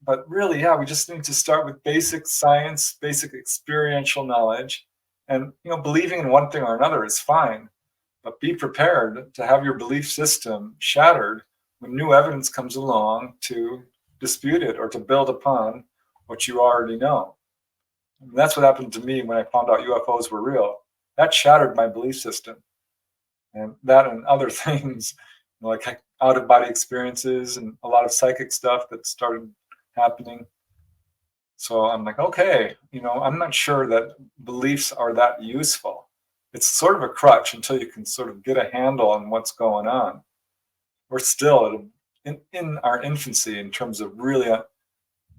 But really, yeah, we just need to start with basic science, basic experiential knowledge, and believing in one thing or another is fine, but be prepared to have your belief system shattered when new evidence comes along to dispute it or to build upon what you already know. And that's what happened to me when I found out UFOs were real. That shattered my belief system, and that and other things, like out-of-body experiences and a lot of psychic stuff that started happening. So I'm like, okay, I'm not sure that beliefs are that useful. It's sort of a crutch until you can sort of get a handle on what's going on. We're still in our infancy in terms of really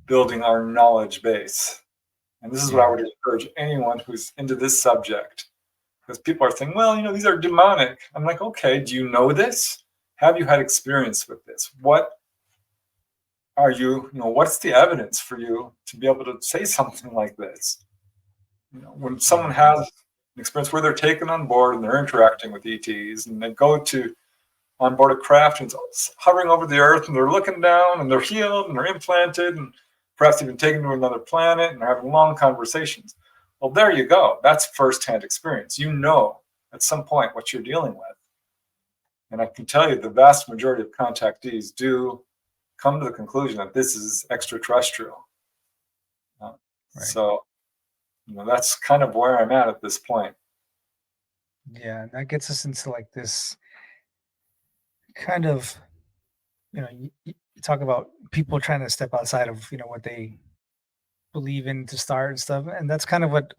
building our knowledge base. And this is what I would encourage anyone who's into this subject. Because people are saying, well, these are demonic. I'm like, okay, do you know this? Have you had experience with this? What are you, what's the evidence for you to be able to say something like this? When someone has an experience where they're taken on board and they're interacting with ETs and they go to on board a craft and it's hovering over the earth and they're looking down and they're healed and they're implanted and perhaps even taken to another planet and they're having long conversations. Well, there you go. That's firsthand experience. At some point what you're dealing with. And I can tell you the vast majority of contactees do come to the conclusion that this is extraterrestrial. So, that's kind of where I'm at this point. Yeah, that gets us into like this kind of, you talk about people trying to step outside of, what they believe in to start and stuff. And that's kind of what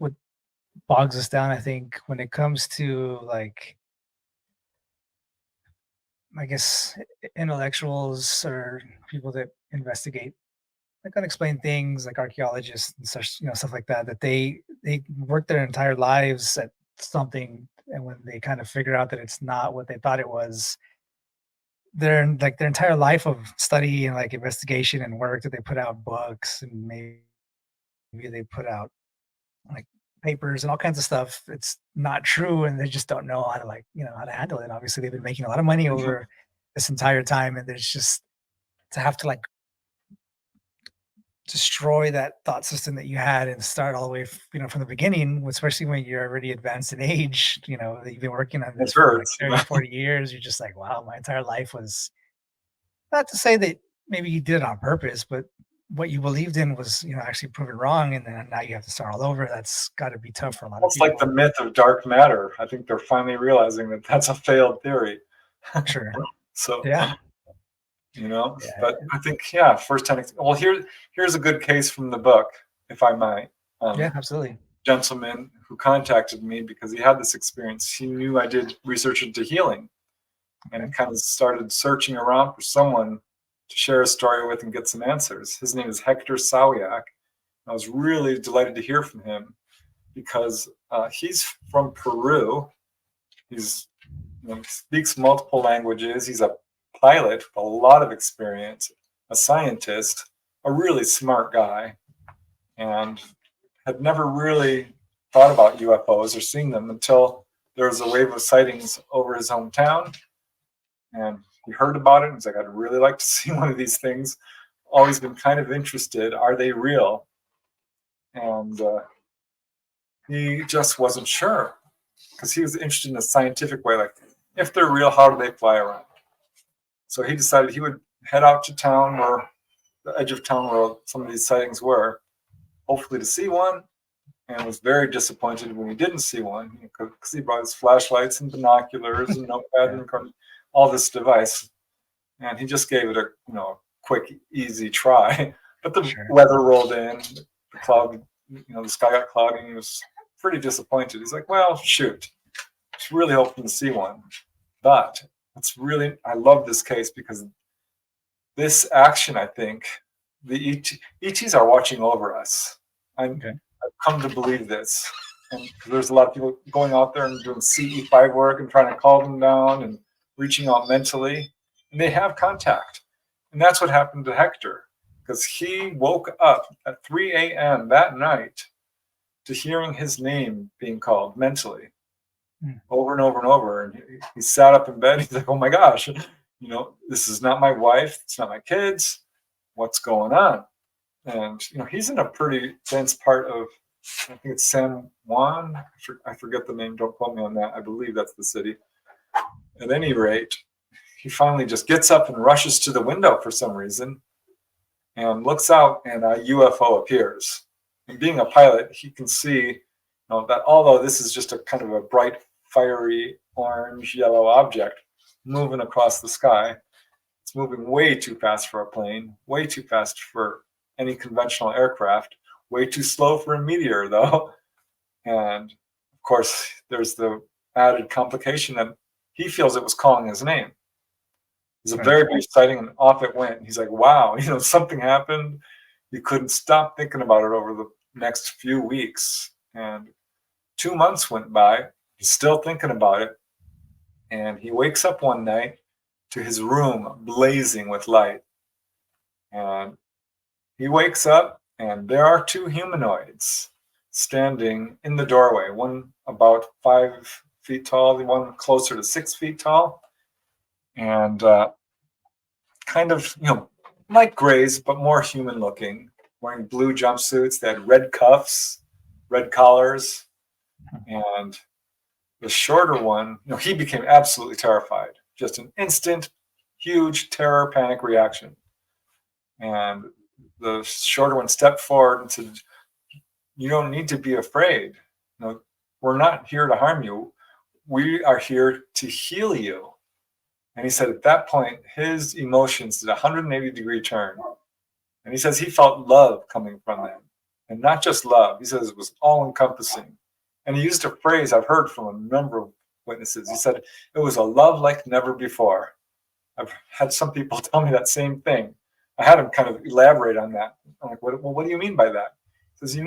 bogs us down, I think, when it comes to like, I guess, intellectuals or people that investigate like unexplained things, like archaeologists and such, stuff like that, that they work their entire lives at something, and when they kind of figure out that it's not what they thought it was, their entire life of study and like investigation and work that they put out books and maybe they put out like papers and all kinds of stuff, it's not true, and they just don't know how to how to handle it. Obviously they've been making a lot of money over this entire time, and there's just to have to like destroy that thought system that you had and start all the way from the beginning, especially when you're already advanced in age, that you've been working on this for like 30 40 years. You're just like, wow, my entire life was, not to say that maybe you did it on purpose, but what you believed in was actually proven wrong, and then now you have to start all over. That's got to be tough for a lot of people. It's like the myth of dark matter. I think they're finally realizing that that's a failed theory. Sure. So yeah. But I think first time. Well, here's a good case from the book, if I might. Yeah, absolutely. Gentleman who contacted me because he had this experience. He knew I did research into healing, and kind of started searching around for someone to share a story with and get some answers. His name is Hector Sawiak. I was really delighted to hear from him because he's from Peru. He's speaks multiple languages. He's a pilot with a lot of experience, a scientist, a really smart guy, and had never really thought about UFOs or seen them until there was a wave of sightings over his hometown. And he heard about it and he's like, I'd really like to see one of these things. Always been kind of interested. Are they real? And he just wasn't sure because he was interested in a scientific way, like if they're real, how do they fly around? So he decided he would head out to town, or the edge of town where some of these sightings were, hopefully to see one, and was very disappointed when he didn't see one because he brought his flashlights and binoculars and notepad and all this device, and he just gave it a quick, easy try. But the weather rolled in, the cloud, the sky got cloudy, and he was pretty disappointed. He's like, well, shoot, I was really hoping to see one. But I love this case because this action, I think, the ETs are watching over us. I've come to believe this. And there's a lot of people going out there and doing CE5 work and trying to calm them down and reaching out mentally. And they have contact. And that's what happened to Hector, because he woke up at 3 a.m. that night to hearing his name being called mentally over and over and over. And he sat up in bed. He's like, oh my gosh, this is not my wife. It's not my kids. What's going on? And, he's in a pretty dense part of, I think it's San Juan. I forget the name. Don't quote me on that. I believe that's the city. At any rate, he finally just gets up and rushes to the window for some reason and looks out, and a UFO appears. And being a pilot, he can see that although this is just a kind of a bright, fiery, orange, yellow object moving across the sky, it's moving way too fast for a plane, way too fast for any conventional aircraft, way too slow for a meteor, though. And of course, there's the added complication that he feels it was calling his name. It was a very brief sighting, and off it went. He's like, wow, something happened. He couldn't stop thinking about it over the next few weeks. And 2 months went by. He's still thinking about it. And he wakes up one night to his room blazing with light. And he wakes up, and there are two humanoids standing in the doorway, one about 5 feet tall, the one closer to 6 feet tall, and kind of, like grays, but more human looking, wearing blue jumpsuits. They had red cuffs, red collars, and the shorter one, he became absolutely terrified. Just an instant, huge terror, panic reaction. And the shorter one stepped forward and said, you don't need to be afraid. We're not here to harm you. We are here to heal you. And he said at that point, his emotions did a 180-degree turn. And he says he felt love coming from them. And not just love. He says it was all-encompassing. And he used a phrase I've heard from a number of witnesses. He said it was a love like never before. I've had some people tell me that same thing. I had him kind of elaborate on that. I'm like, what do you mean by that? He says,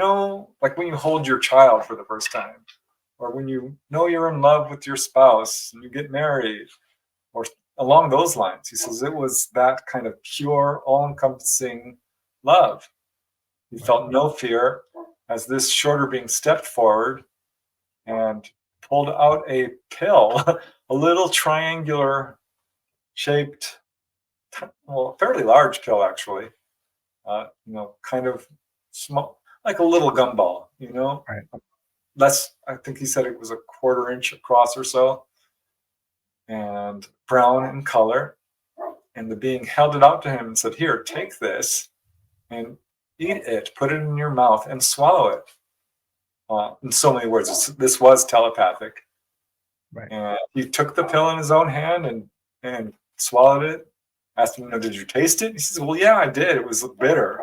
like when you hold your child for the first time, or when you know you're in love with your spouse and you get married, or along those lines. He says it was that kind of pure, all-encompassing love. He felt no fear as this shorter being stepped forward and pulled out a pill, a little triangular shaped, well, fairly large pill actually, kind of small, like a little gumball, Right. Less, I think he said it was a 1/4 inch across or so, and brown in color. And the being held it out to him and said, here, take this and eat it, put it in your mouth and swallow it. In so many words, this was telepathic. Right. And he took the pill in his own hand and swallowed it. Asked him, did you taste it? He says, well, yeah, I did. It was bitter.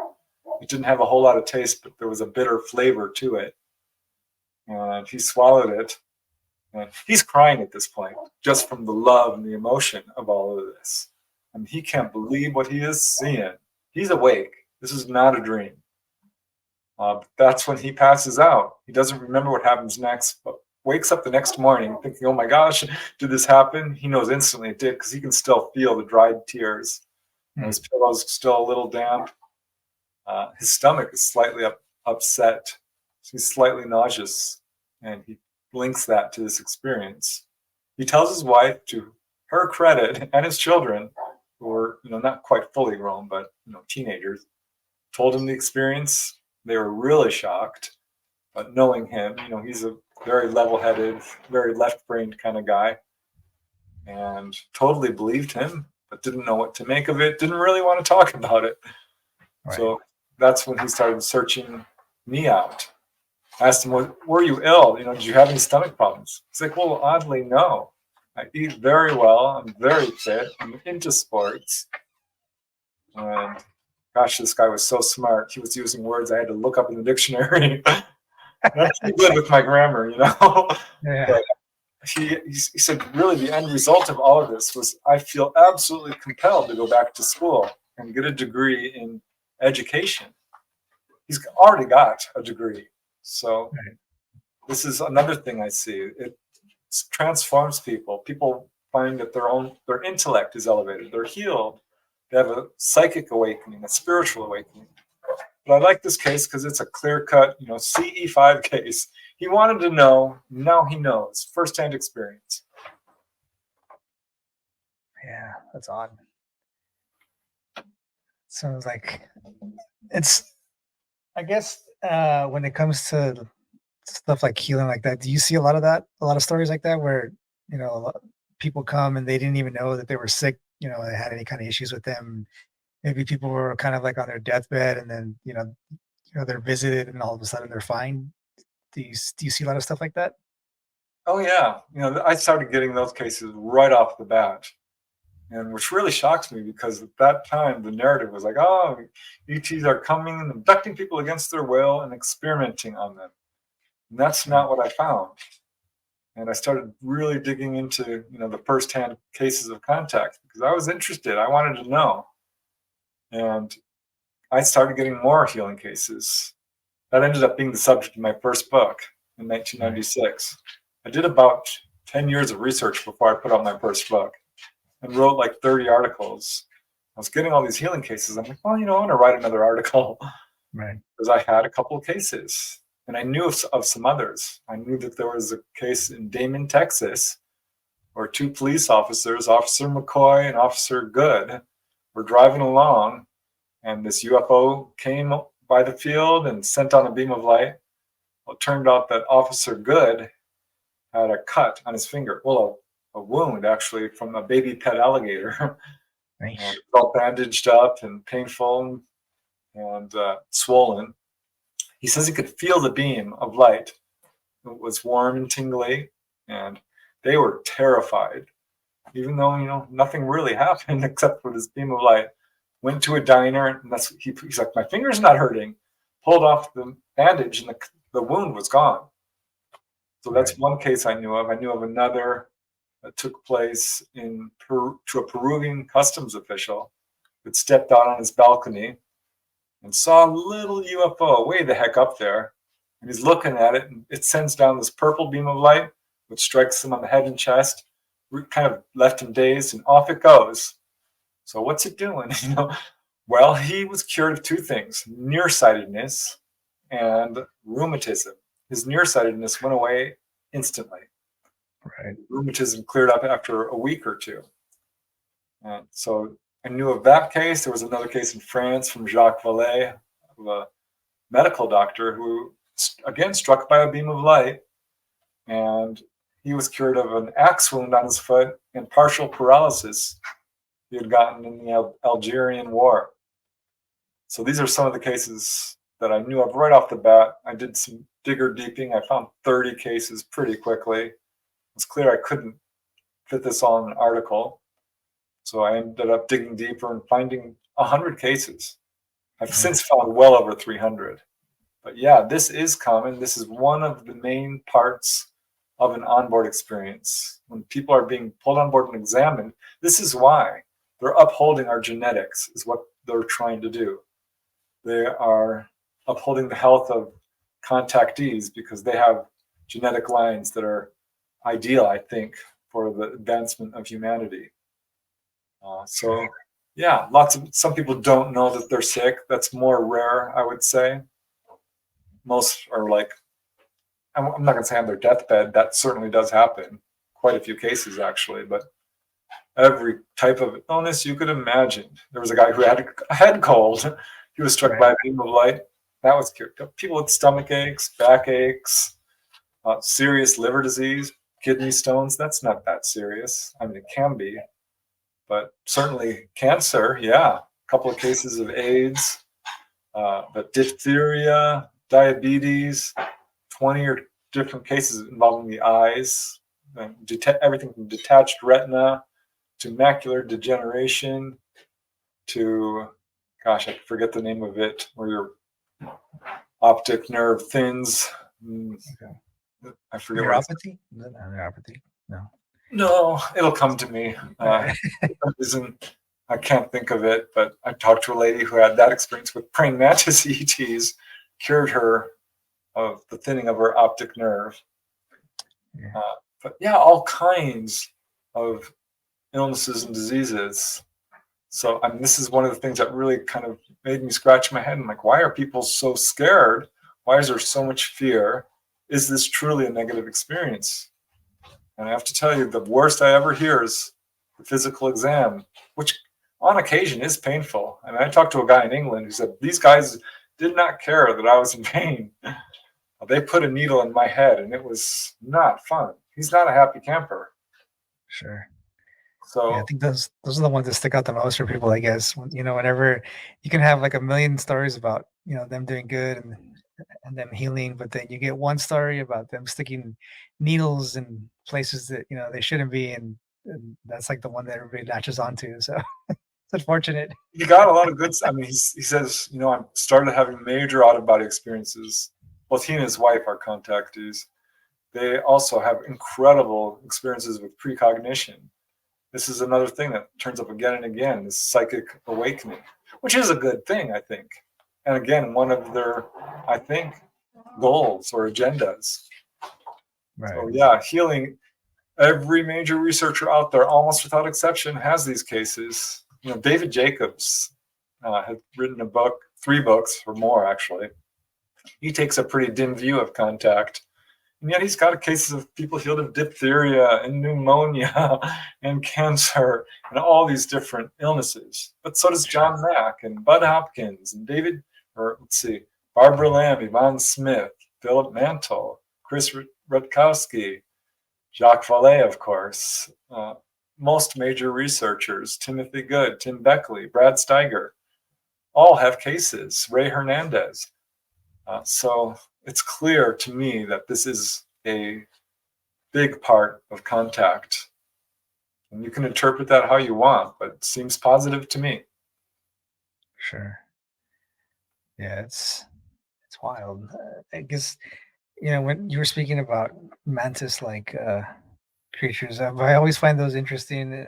It didn't have a whole lot of taste, but there was a bitter flavor to it. And he swallowed it. And he's crying at this point, just from the love and the emotion of all of this. And he can't believe what he is seeing. He's awake. This is not a dream. That's when he passes out. He doesn't remember what happens next, but wakes up the next morning thinking, oh my gosh, did this happen? He knows instantly it did because he can still feel the dried tears. And his pillow's still a little damp. His stomach is slightly upset. He's slightly nauseous, and he links that to this experience. He tells his wife, to her credit, and his children, who were not quite fully grown, but teenagers, told him the experience. They were really shocked, but knowing him, he's a very level-headed, very left-brained kind of guy, and totally believed him, but didn't know what to make of it, didn't really want to talk about it. Right. So that's when he started searching me out. I asked him, were you ill? Did you have any stomach problems? He's like, well, oddly, no. I eat very well. I'm very fit. I'm into sports. And gosh, this guy was so smart. He was using words I had to look up in the dictionary. That's good with my grammar, Yeah. But he said, really, the end result of all of this was I feel absolutely compelled to go back to school and get a degree in education. He's already got a degree. So this is another thing I see. It transforms people. People find that their intellect is elevated. They're healed. They have a psychic awakening, a spiritual awakening. But I like this case because it's a clear-cut, CE5 case. He wanted to know. Now he knows. First-hand experience. Yeah, that's odd. Sounds like it's, I guess, when it comes to stuff like healing like that, do you see a lot of that? A lot of stories like that where, people come and they didn't even know that they were sick, they had any kind of issues with them. Maybe people were kind of like on their deathbed and then, they're visited and all of a sudden they're fine. Do you see a lot of stuff like that? Oh, yeah. I started getting those cases right off the bat. And which really shocks me, because at that time the narrative was like, oh, ETs are coming and abducting people against their will and experimenting on them. And that's not what I found. And I started really digging into, the firsthand cases of contact, because I was interested. I wanted to know. And I started getting more healing cases. That ended up being the subject of my first book in 1996. I did about 10 years of research before I put out my first book, and wrote like 30 articles. I was getting all these healing cases. I'm like, well, I want to write another article. Right. Because I had a couple of cases, and I knew of some others. I knew that there was a case in Damon, Texas, where two police officers, Officer McCoy and Officer Good, were driving along, and this UFO came by the field and sent on a beam of light. Well, it turned out that Officer Good had a cut on his finger. Well, a wound actually from a baby pet alligator. Nice. And all bandaged up and painful and swollen. He says he could feel the beam of light. It was warm and tingly, and they were terrified, even though nothing really happened except for this beam of light. Went to a diner, and he's like, my finger's not hurting. Pulled off the bandage, and the wound was gone. So that's one case I knew of. I knew of another that took place in Peru, to a Peruvian customs official that stepped out on his balcony and saw a little UFO way the heck up there. And he's looking at it, and it sends down this purple beam of light, which strikes him on the head and chest, kind of left him dazed, and off it goes. So what's it doing? Well, he was cured of two things: nearsightedness and rheumatism. His nearsightedness went away instantly. Right. Rheumatism cleared up after a week or two. And so I knew of that case. There was another case in France from Jacques Vallée, a medical doctor who, again, struck by a beam of light, and he was cured of an axe wound on his foot and partial paralysis he had gotten in the Algerian War. So these are some of the cases that I knew of right off the bat. I did some digger deeping. I found 30 cases pretty quickly. It was clear I couldn't fit this all in an article. So I ended up digging deeper and finding 100 cases. I've since found well over 300. But yeah, this is common. This is one of the main parts of an onboard experience. When people are being pulled on board and examined, this is why. They're upholding our genetics, is what they're trying to do. They are upholding the health of contactees because they have genetic lines that are ideal, I think, for the advancement of humanity. So yeah, some people don't know that they're sick. That's more rare, I would say. Most are like, I'm not going to say on their deathbed. That certainly does happen. Quite a few cases, actually. But every type of illness you could imagine. There was a guy who had a head cold. He was struck by a beam of light. That was cured. People with stomach aches, back aches, serious liver disease, kidney stones. That's not that serious. I mean, it can be. But certainly cancer, yeah. A couple of cases of AIDS, but diphtheria, diabetes, 20 or different cases involving the eyes, everything from detached retina to macular degeneration to, gosh, I forget the name of it, where your optic nerve thins. I forget. Neuropathy? No, neuropathy. No. No, it'll come to me. I can't think of it, but I talked to a lady who had that experience with praying mantis ETs, cured her of the thinning of her optic nerve. Yeah. But yeah, all kinds of illnesses and diseases. So I mean, this is one of the things that really kind of made me scratch my head. I'm like, why are people so scared? Why is there so much fear? Is this truly a negative experience? And I have to tell you, the worst I ever hear is the physical exam, which on occasion is painful. I mean, I talked to a guy in England who said, these guys did not care that I was in pain. They put a needle in my head, and it was not fun. He's not a happy camper. Sure. So yeah, I think those are the ones that stick out the most for people, I guess. Whenever you can have like a million stories about, them doing good and them healing, but then you get one story about them sticking needles in places that, they shouldn't be, and and that's like the one that everybody latches onto. So it's unfortunate. He got a lot of good. I mean, he says, I started having major out of body experiences. Both he and his wife are contactees. They also have incredible experiences with precognition. This is another thing that turns up again and again, this psychic awakening, which is a good thing, I think. And again, one of their, I think, goals or agendas. Right. So yeah, healing. Every major researcher out there, almost without exception, has these cases. David Jacobs had written a book, 3 books or more actually. He takes a pretty dim view of contact. And yet he's got cases of people healed of diphtheria and pneumonia and cancer and all these different illnesses. But so does John Mack and Bud Hopkins and Barbara Lamb, Yvonne Smith, Philip Mantle, Chris Rutkowski, Jacques Vallée, of course, most major researchers, Timothy Good, Tim Beckley, Brad Steiger, all have cases, Ray Hernandez. So it's clear to me that this is a big part of contact. And you can interpret that how you want, but it seems positive to me. Sure. Yeah, it's wild. I guess, when you were speaking about mantis-like creatures, I always find those interesting,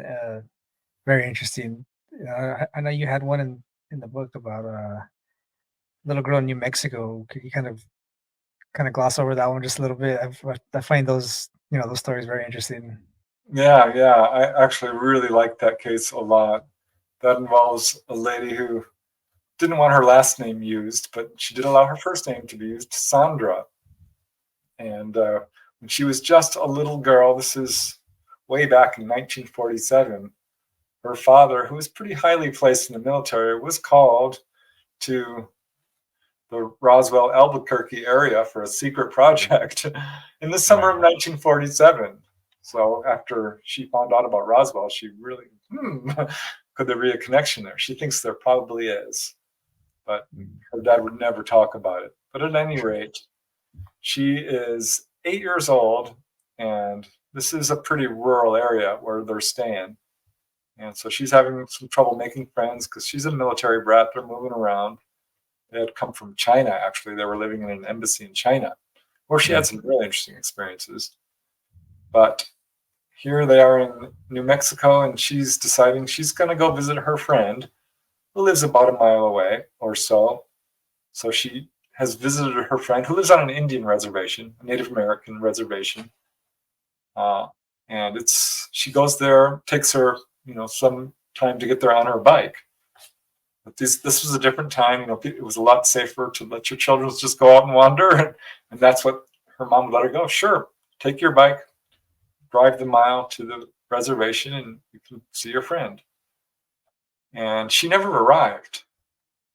very interesting. I know you had one in the book about a little girl in New Mexico. Could you kind of gloss over that one just a little bit? I find those those stories very interesting. Yeah, I actually really like that case a lot. That involves a lady who didn't want her last name used, but she did allow her first name to be used, Sandra. And when she was just a little girl, this is way back in 1947, her father, who was pretty highly placed in the military, was called to the Roswell, Albuquerque area for a secret project in the summer of 1947. So after she found out about Roswell, she really, could there be a connection there? She thinks there probably is, but her dad would never talk about it. But at any rate, she is 8 years old, and this is a pretty rural area where they're staying. And so she's having some trouble making friends because she's a military brat. They're moving around. They had come from China, actually. They were living in an embassy in China, where she had some really interesting experiences. But here they are in New Mexico, and she's deciding she's going to go visit her friend who lives about a mile away or so. So she has visited her friend who lives on an Indian reservation, a Native American reservation. And she goes there, takes her, some time to get there on her bike. But this was a different time. It was a lot safer to let your children just go out and wander. And that's what her mom would let her go. Sure, take your bike, drive the mile to the reservation, and you can see your friend. And she never arrived.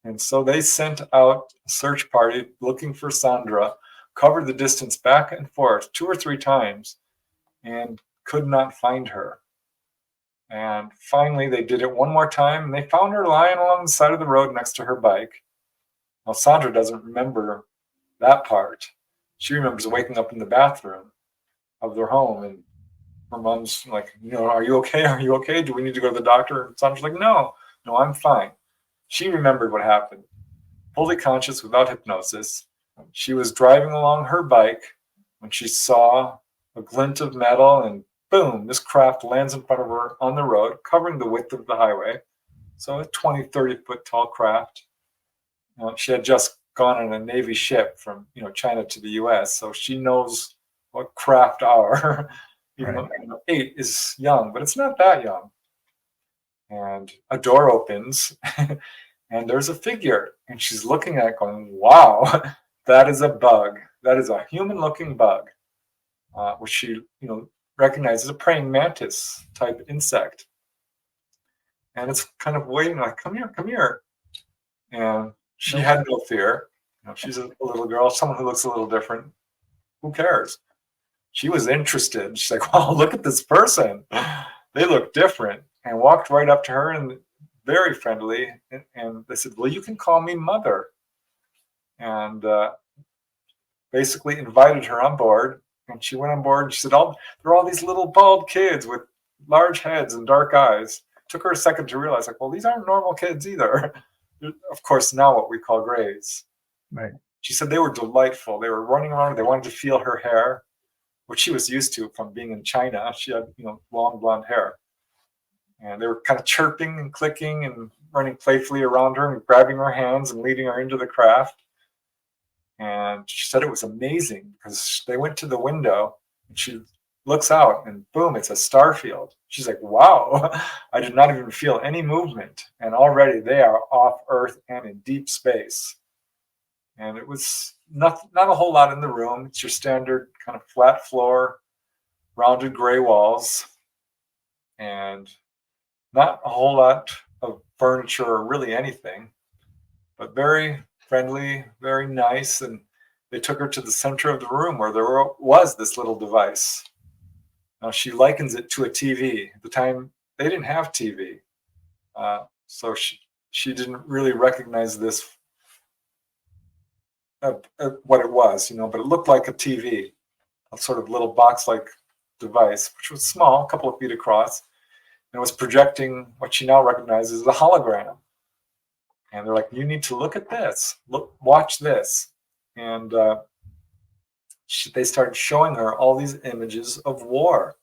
And so they sent out a search party looking for Sandra, covered the distance back and forth 2 or 3 times, and could not find her. And finally, they did it one more time, and they found her lying along the side of the road next to her bike. Now, Sandra doesn't remember that part. She remembers waking up in the bathroom of their home, and her mom's like, are you okay? Are you okay? Do we need to go to the doctor? And Sandra's like, no, I'm fine. She remembered what happened. Fully conscious without hypnosis, she was driving along her bike when she saw a glint of metal, and boom, this craft lands in front of her on the road, covering the width of the highway. So a 20, 30-foot tall craft. She had just gone on a Navy ship from China to the U.S., so she knows what craft are. Even though 8 is young, but it's not that young. And a door opens, and there's a figure, and she's looking at it going, wow, that is a bug. That is a human-looking bug, which she recognizes a praying mantis type insect. And it's kind of waiting like, come here. And she had no fear. She's a little girl, someone who looks a little different. Who cares? She was interested. She's like, wow, look at this person. They look different. And walked right up to her and very friendly. And they said, well, you can call me Mother. And basically invited her on board. And she went on board and she said, there are all these little bald kids with large heads and dark eyes. Took her a second to realize, like, well, these aren't normal kids either. Of course, now what we call grays. Right. She said they were delightful. They were running around. They wanted to feel her hair, which she was used to from being in China. She had, long blonde hair. And they were kind of chirping and clicking and running playfully around her and grabbing her hands and leading her into the craft. And she said it was amazing because they went to the window and she looks out and boom, it's a star field. She's like, wow, I did not even feel any movement. And already they are off Earth and in deep space. And it was not a whole lot in the room. It's your standard kind of flat floor, rounded gray walls, and not a whole lot of furniture or really anything, but very friendly, very nice. And they took her to the center of the room where there was this little device. Now she likens it to a TV. At the time, they didn't have TV. So she didn't really recognize this, what it was, but it looked like a TV, a sort of little box-like device, which was small, a couple of feet across, and was projecting what she now recognizes as a hologram. And they're like, you need to look at this, watch this. And they started showing her all these images of war,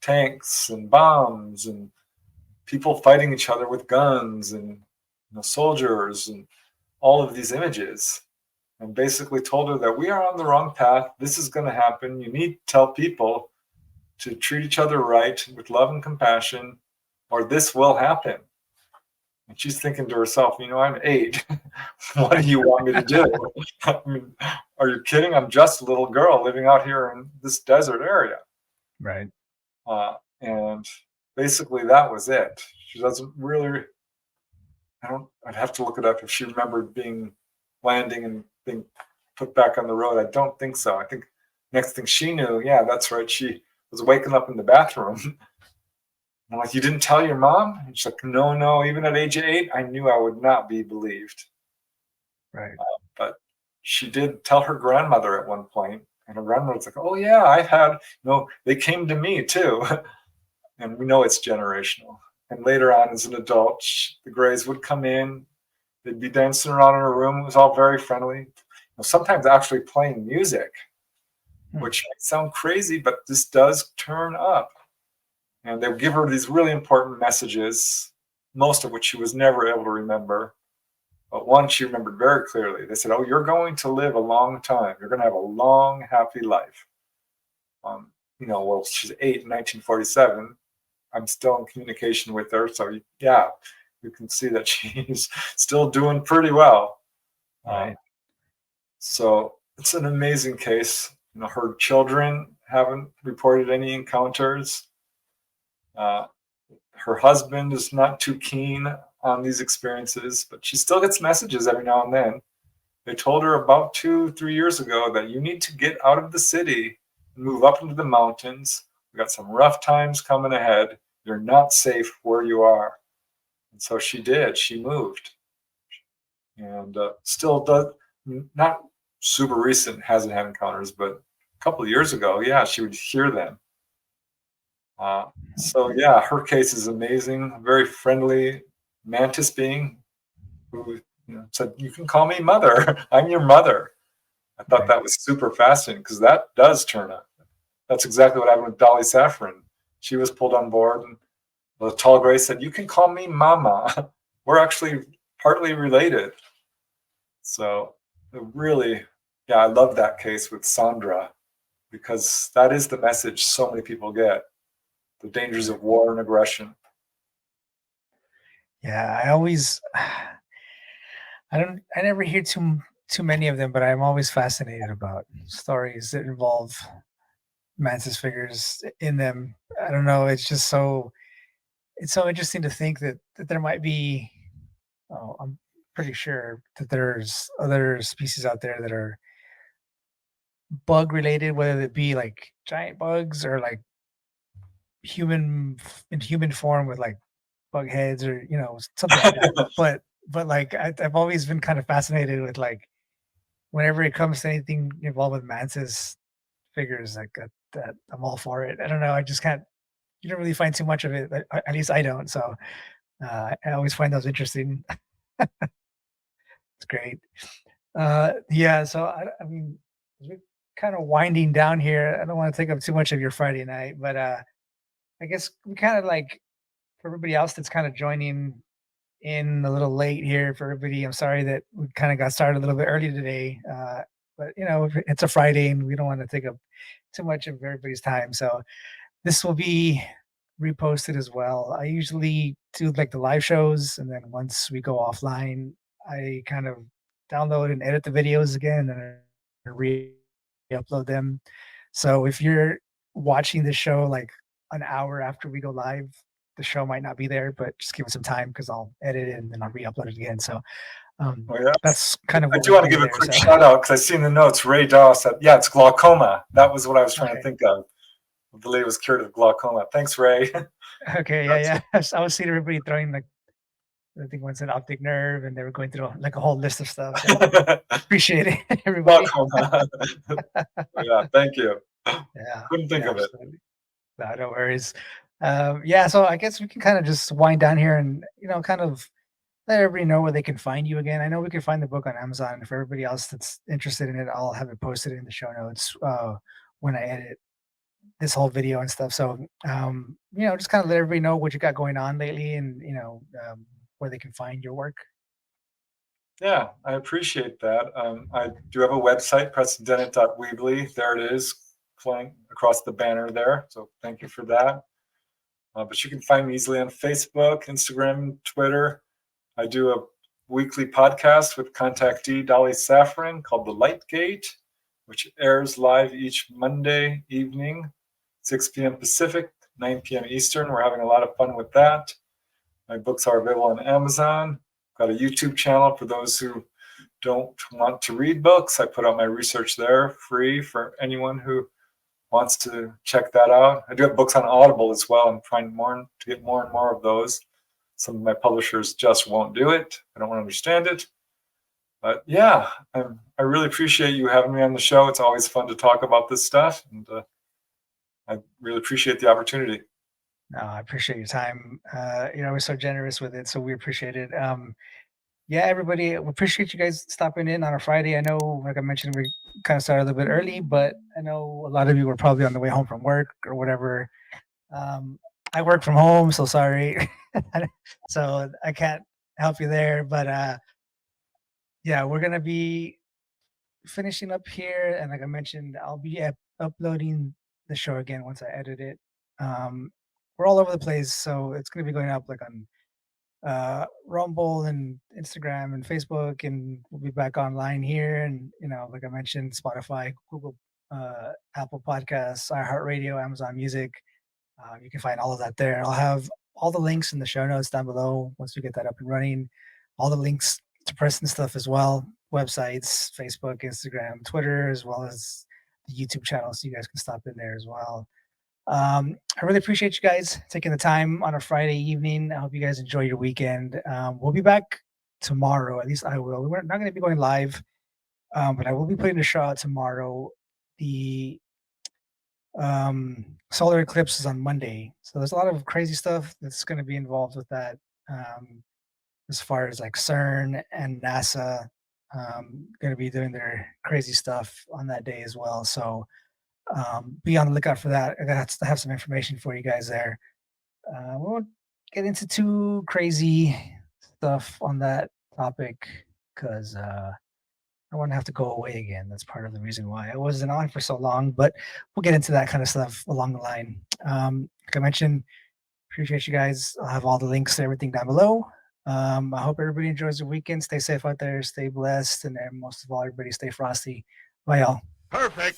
tanks and bombs and people fighting each other with guns and soldiers and all of these images. And basically told her that we are on the wrong path. This is going to happen. You need to tell people to treat each other right with love and compassion, or this will happen. And she's thinking to herself, I'm 8. What do you want me to do? I mean, are you kidding? I'm just a little girl living out here in this desert area. Right. And basically that was it. She doesn't really, I'd have to look it up if she remembered landing and being put back on the road. I don't think so. I think next thing she knew, yeah, that's right, she was waking up in the bathroom. I'm like, you didn't tell your mom? And she's like, no. Even at age 8, I knew I would not be believed. Right. But she did tell her grandmother at one point, and her grandmother was like, oh yeah, I've had, they came to me too. And we know it's generational. And later on as an adult, the Greys would come in, they'd be dancing around in her room. It was all very friendly. Sometimes actually playing music, which might sound crazy, but this does turn up. And they would give her these really important messages, most of which she was never able to remember. But one she remembered very clearly. They said, oh, you're going to live a long time. You're going to have a long, happy life. Well, she's 8 in 1947. I'm still in communication with her. So, yeah, you can see that she's still doing pretty well. Right. So it's an amazing case. Her children haven't reported any encounters. Her husband is not too keen on these experiences, but she still gets messages every now and then. They told her about 2-3 years ago that you need to get out of the city and move up into the mountains. We got some rough times coming ahead. You're not safe where you are. And so she did. She moved. And still does, not super recent, hasn't had encounters, but a couple of years ago, yeah, she would hear them. So yeah, her case is amazing. A very friendly mantis being who said, you can call me mother. I'm your mother. I thought that was super fascinating because that does turn up. That's exactly what happened with Dolly Saffron. She was pulled on board and the tall gray said, you can call me mama. We're actually partly related. So really, yeah, I love that case with Sandra because that is the message so many people get. The dangers of war and aggression. Yeah, I never hear too many of them, but I'm always fascinated about stories that involve mantis figures in them. I don't know, it's so interesting to think that there might be, I'm pretty sure that there's other species out there that are bug related, whether it be like giant bugs or like human form with like bug heads or something like that. but like I've always been kind of fascinated with like whenever it comes to anything involved with mantis figures like that I'm all for it. I don't know, I just can't you don't really find too much of it. At least I don't. So I always find those interesting. It's great. Yeah. So I mean, as we're kind of winding down here. I don't want to take up too much of your Friday night, but I guess we kind of like for everybody else that's kind of joining in a little late here for everybody. I'm sorry that we kind of got started a little bit early today. But you know, it's a Friday and we don't want to take up too much of everybody's time. So this will be reposted as well. I usually do like the live shows, and then once we go offline, I kind of download and edit the videos again and then re-upload them. So if you're watching the show like an hour after we go live, the show might not be there, but just give it some time because I'll edit it and then I'll re-upload it again. So Oh, yeah. that's kind of I what do we want to do give a there. quick So shout out because I see in the notes Ray Doss said, yeah, it's glaucoma. That was what I was trying to okay. think of. I believe it was cured of glaucoma. Thanks, Ray. Okay, yeah. I was seeing everybody throwing like I think one's an optic nerve, and they were going through like a whole list of stuff. So appreciate it, everybody. Glaucoma. Yeah, thank you. Yeah, Couldn't think yeah, of it. absolutely. No worries. Yeah, so I guess we can kind of just wind down here and kind of let everybody know where they can find you again. I know we can find the book on Amazon. And for everybody else that's interested in it, I'll have it posted in the show notes when I edit this whole video and stuff. So just kind of let everybody know what you got going on lately, and where they can find your work. Yeah, I appreciate that. I do have a website, PrestonDennett.weebly. There it is, flying across the banner there. So thank you for that. But you can find me easily on Facebook, Instagram, Twitter. I do a weekly podcast with contactee Dolly Saffron called The Light Gate, which airs live each Monday evening, 6 p.m. Pacific, 9 p.m. Eastern. We're having a lot of fun with that. My books are available on Amazon. Got a YouTube channel for those who don't want to read books. I put out my research there free for anyone who wants to check that out. I do have books on Audible as well. I'm trying to get more and more of those. Some of my publishers just won't do it. I don't understand it. But yeah, I really appreciate you having me on the show. It's always fun to talk about this stuff, and I really appreciate the opportunity. No, I appreciate your time. We're so generous with it, so we appreciate it. Yeah, everybody, we appreciate you guys stopping in on a Friday. I know, like I mentioned, we kind of started a little bit early, but I know a lot of you were probably on the way home from work or whatever. I work from home, so sorry. So I can't help you there, but yeah, we're gonna be finishing up here, and like I mentioned, I'll be uploading the show again once I edit it. We're all over the place, so it's gonna be going up like on Rumble and Instagram and Facebook, and we'll be back online here. And like I mentioned, Spotify, Google, Apple Podcasts, iHeartRadio, Amazon Music. You can find all of that there. I'll have all the links in the show notes down below once we get that up and running. All the links to Preston stuff as well, websites, Facebook, Instagram, Twitter, as well as the YouTube channel, so you guys can stop in there as well. I really appreciate you guys taking the time on a Friday evening. I hope you guys enjoy your weekend. We'll be back tomorrow. At least I will. We're not going to be going live, but I will be putting the show out tomorrow. The solar eclipse is on Monday, so there's a lot of crazy stuff that's going to be involved with that. As far as like CERN and NASA, going to be doing their crazy stuff on that day as well. So be on the lookout for that. I have some information for you guys there. We won't get into too crazy stuff on that topic because I want to have to go away again. That's part of the reason why I wasn't on for so long, but we'll get into that kind of stuff along the line. Like I mentioned, appreciate you guys. I'll have all the links to everything down below. I hope everybody enjoys their weekend. Stay safe out there, stay blessed, and most of all, everybody stay frosty. Bye, y'all. Perfect.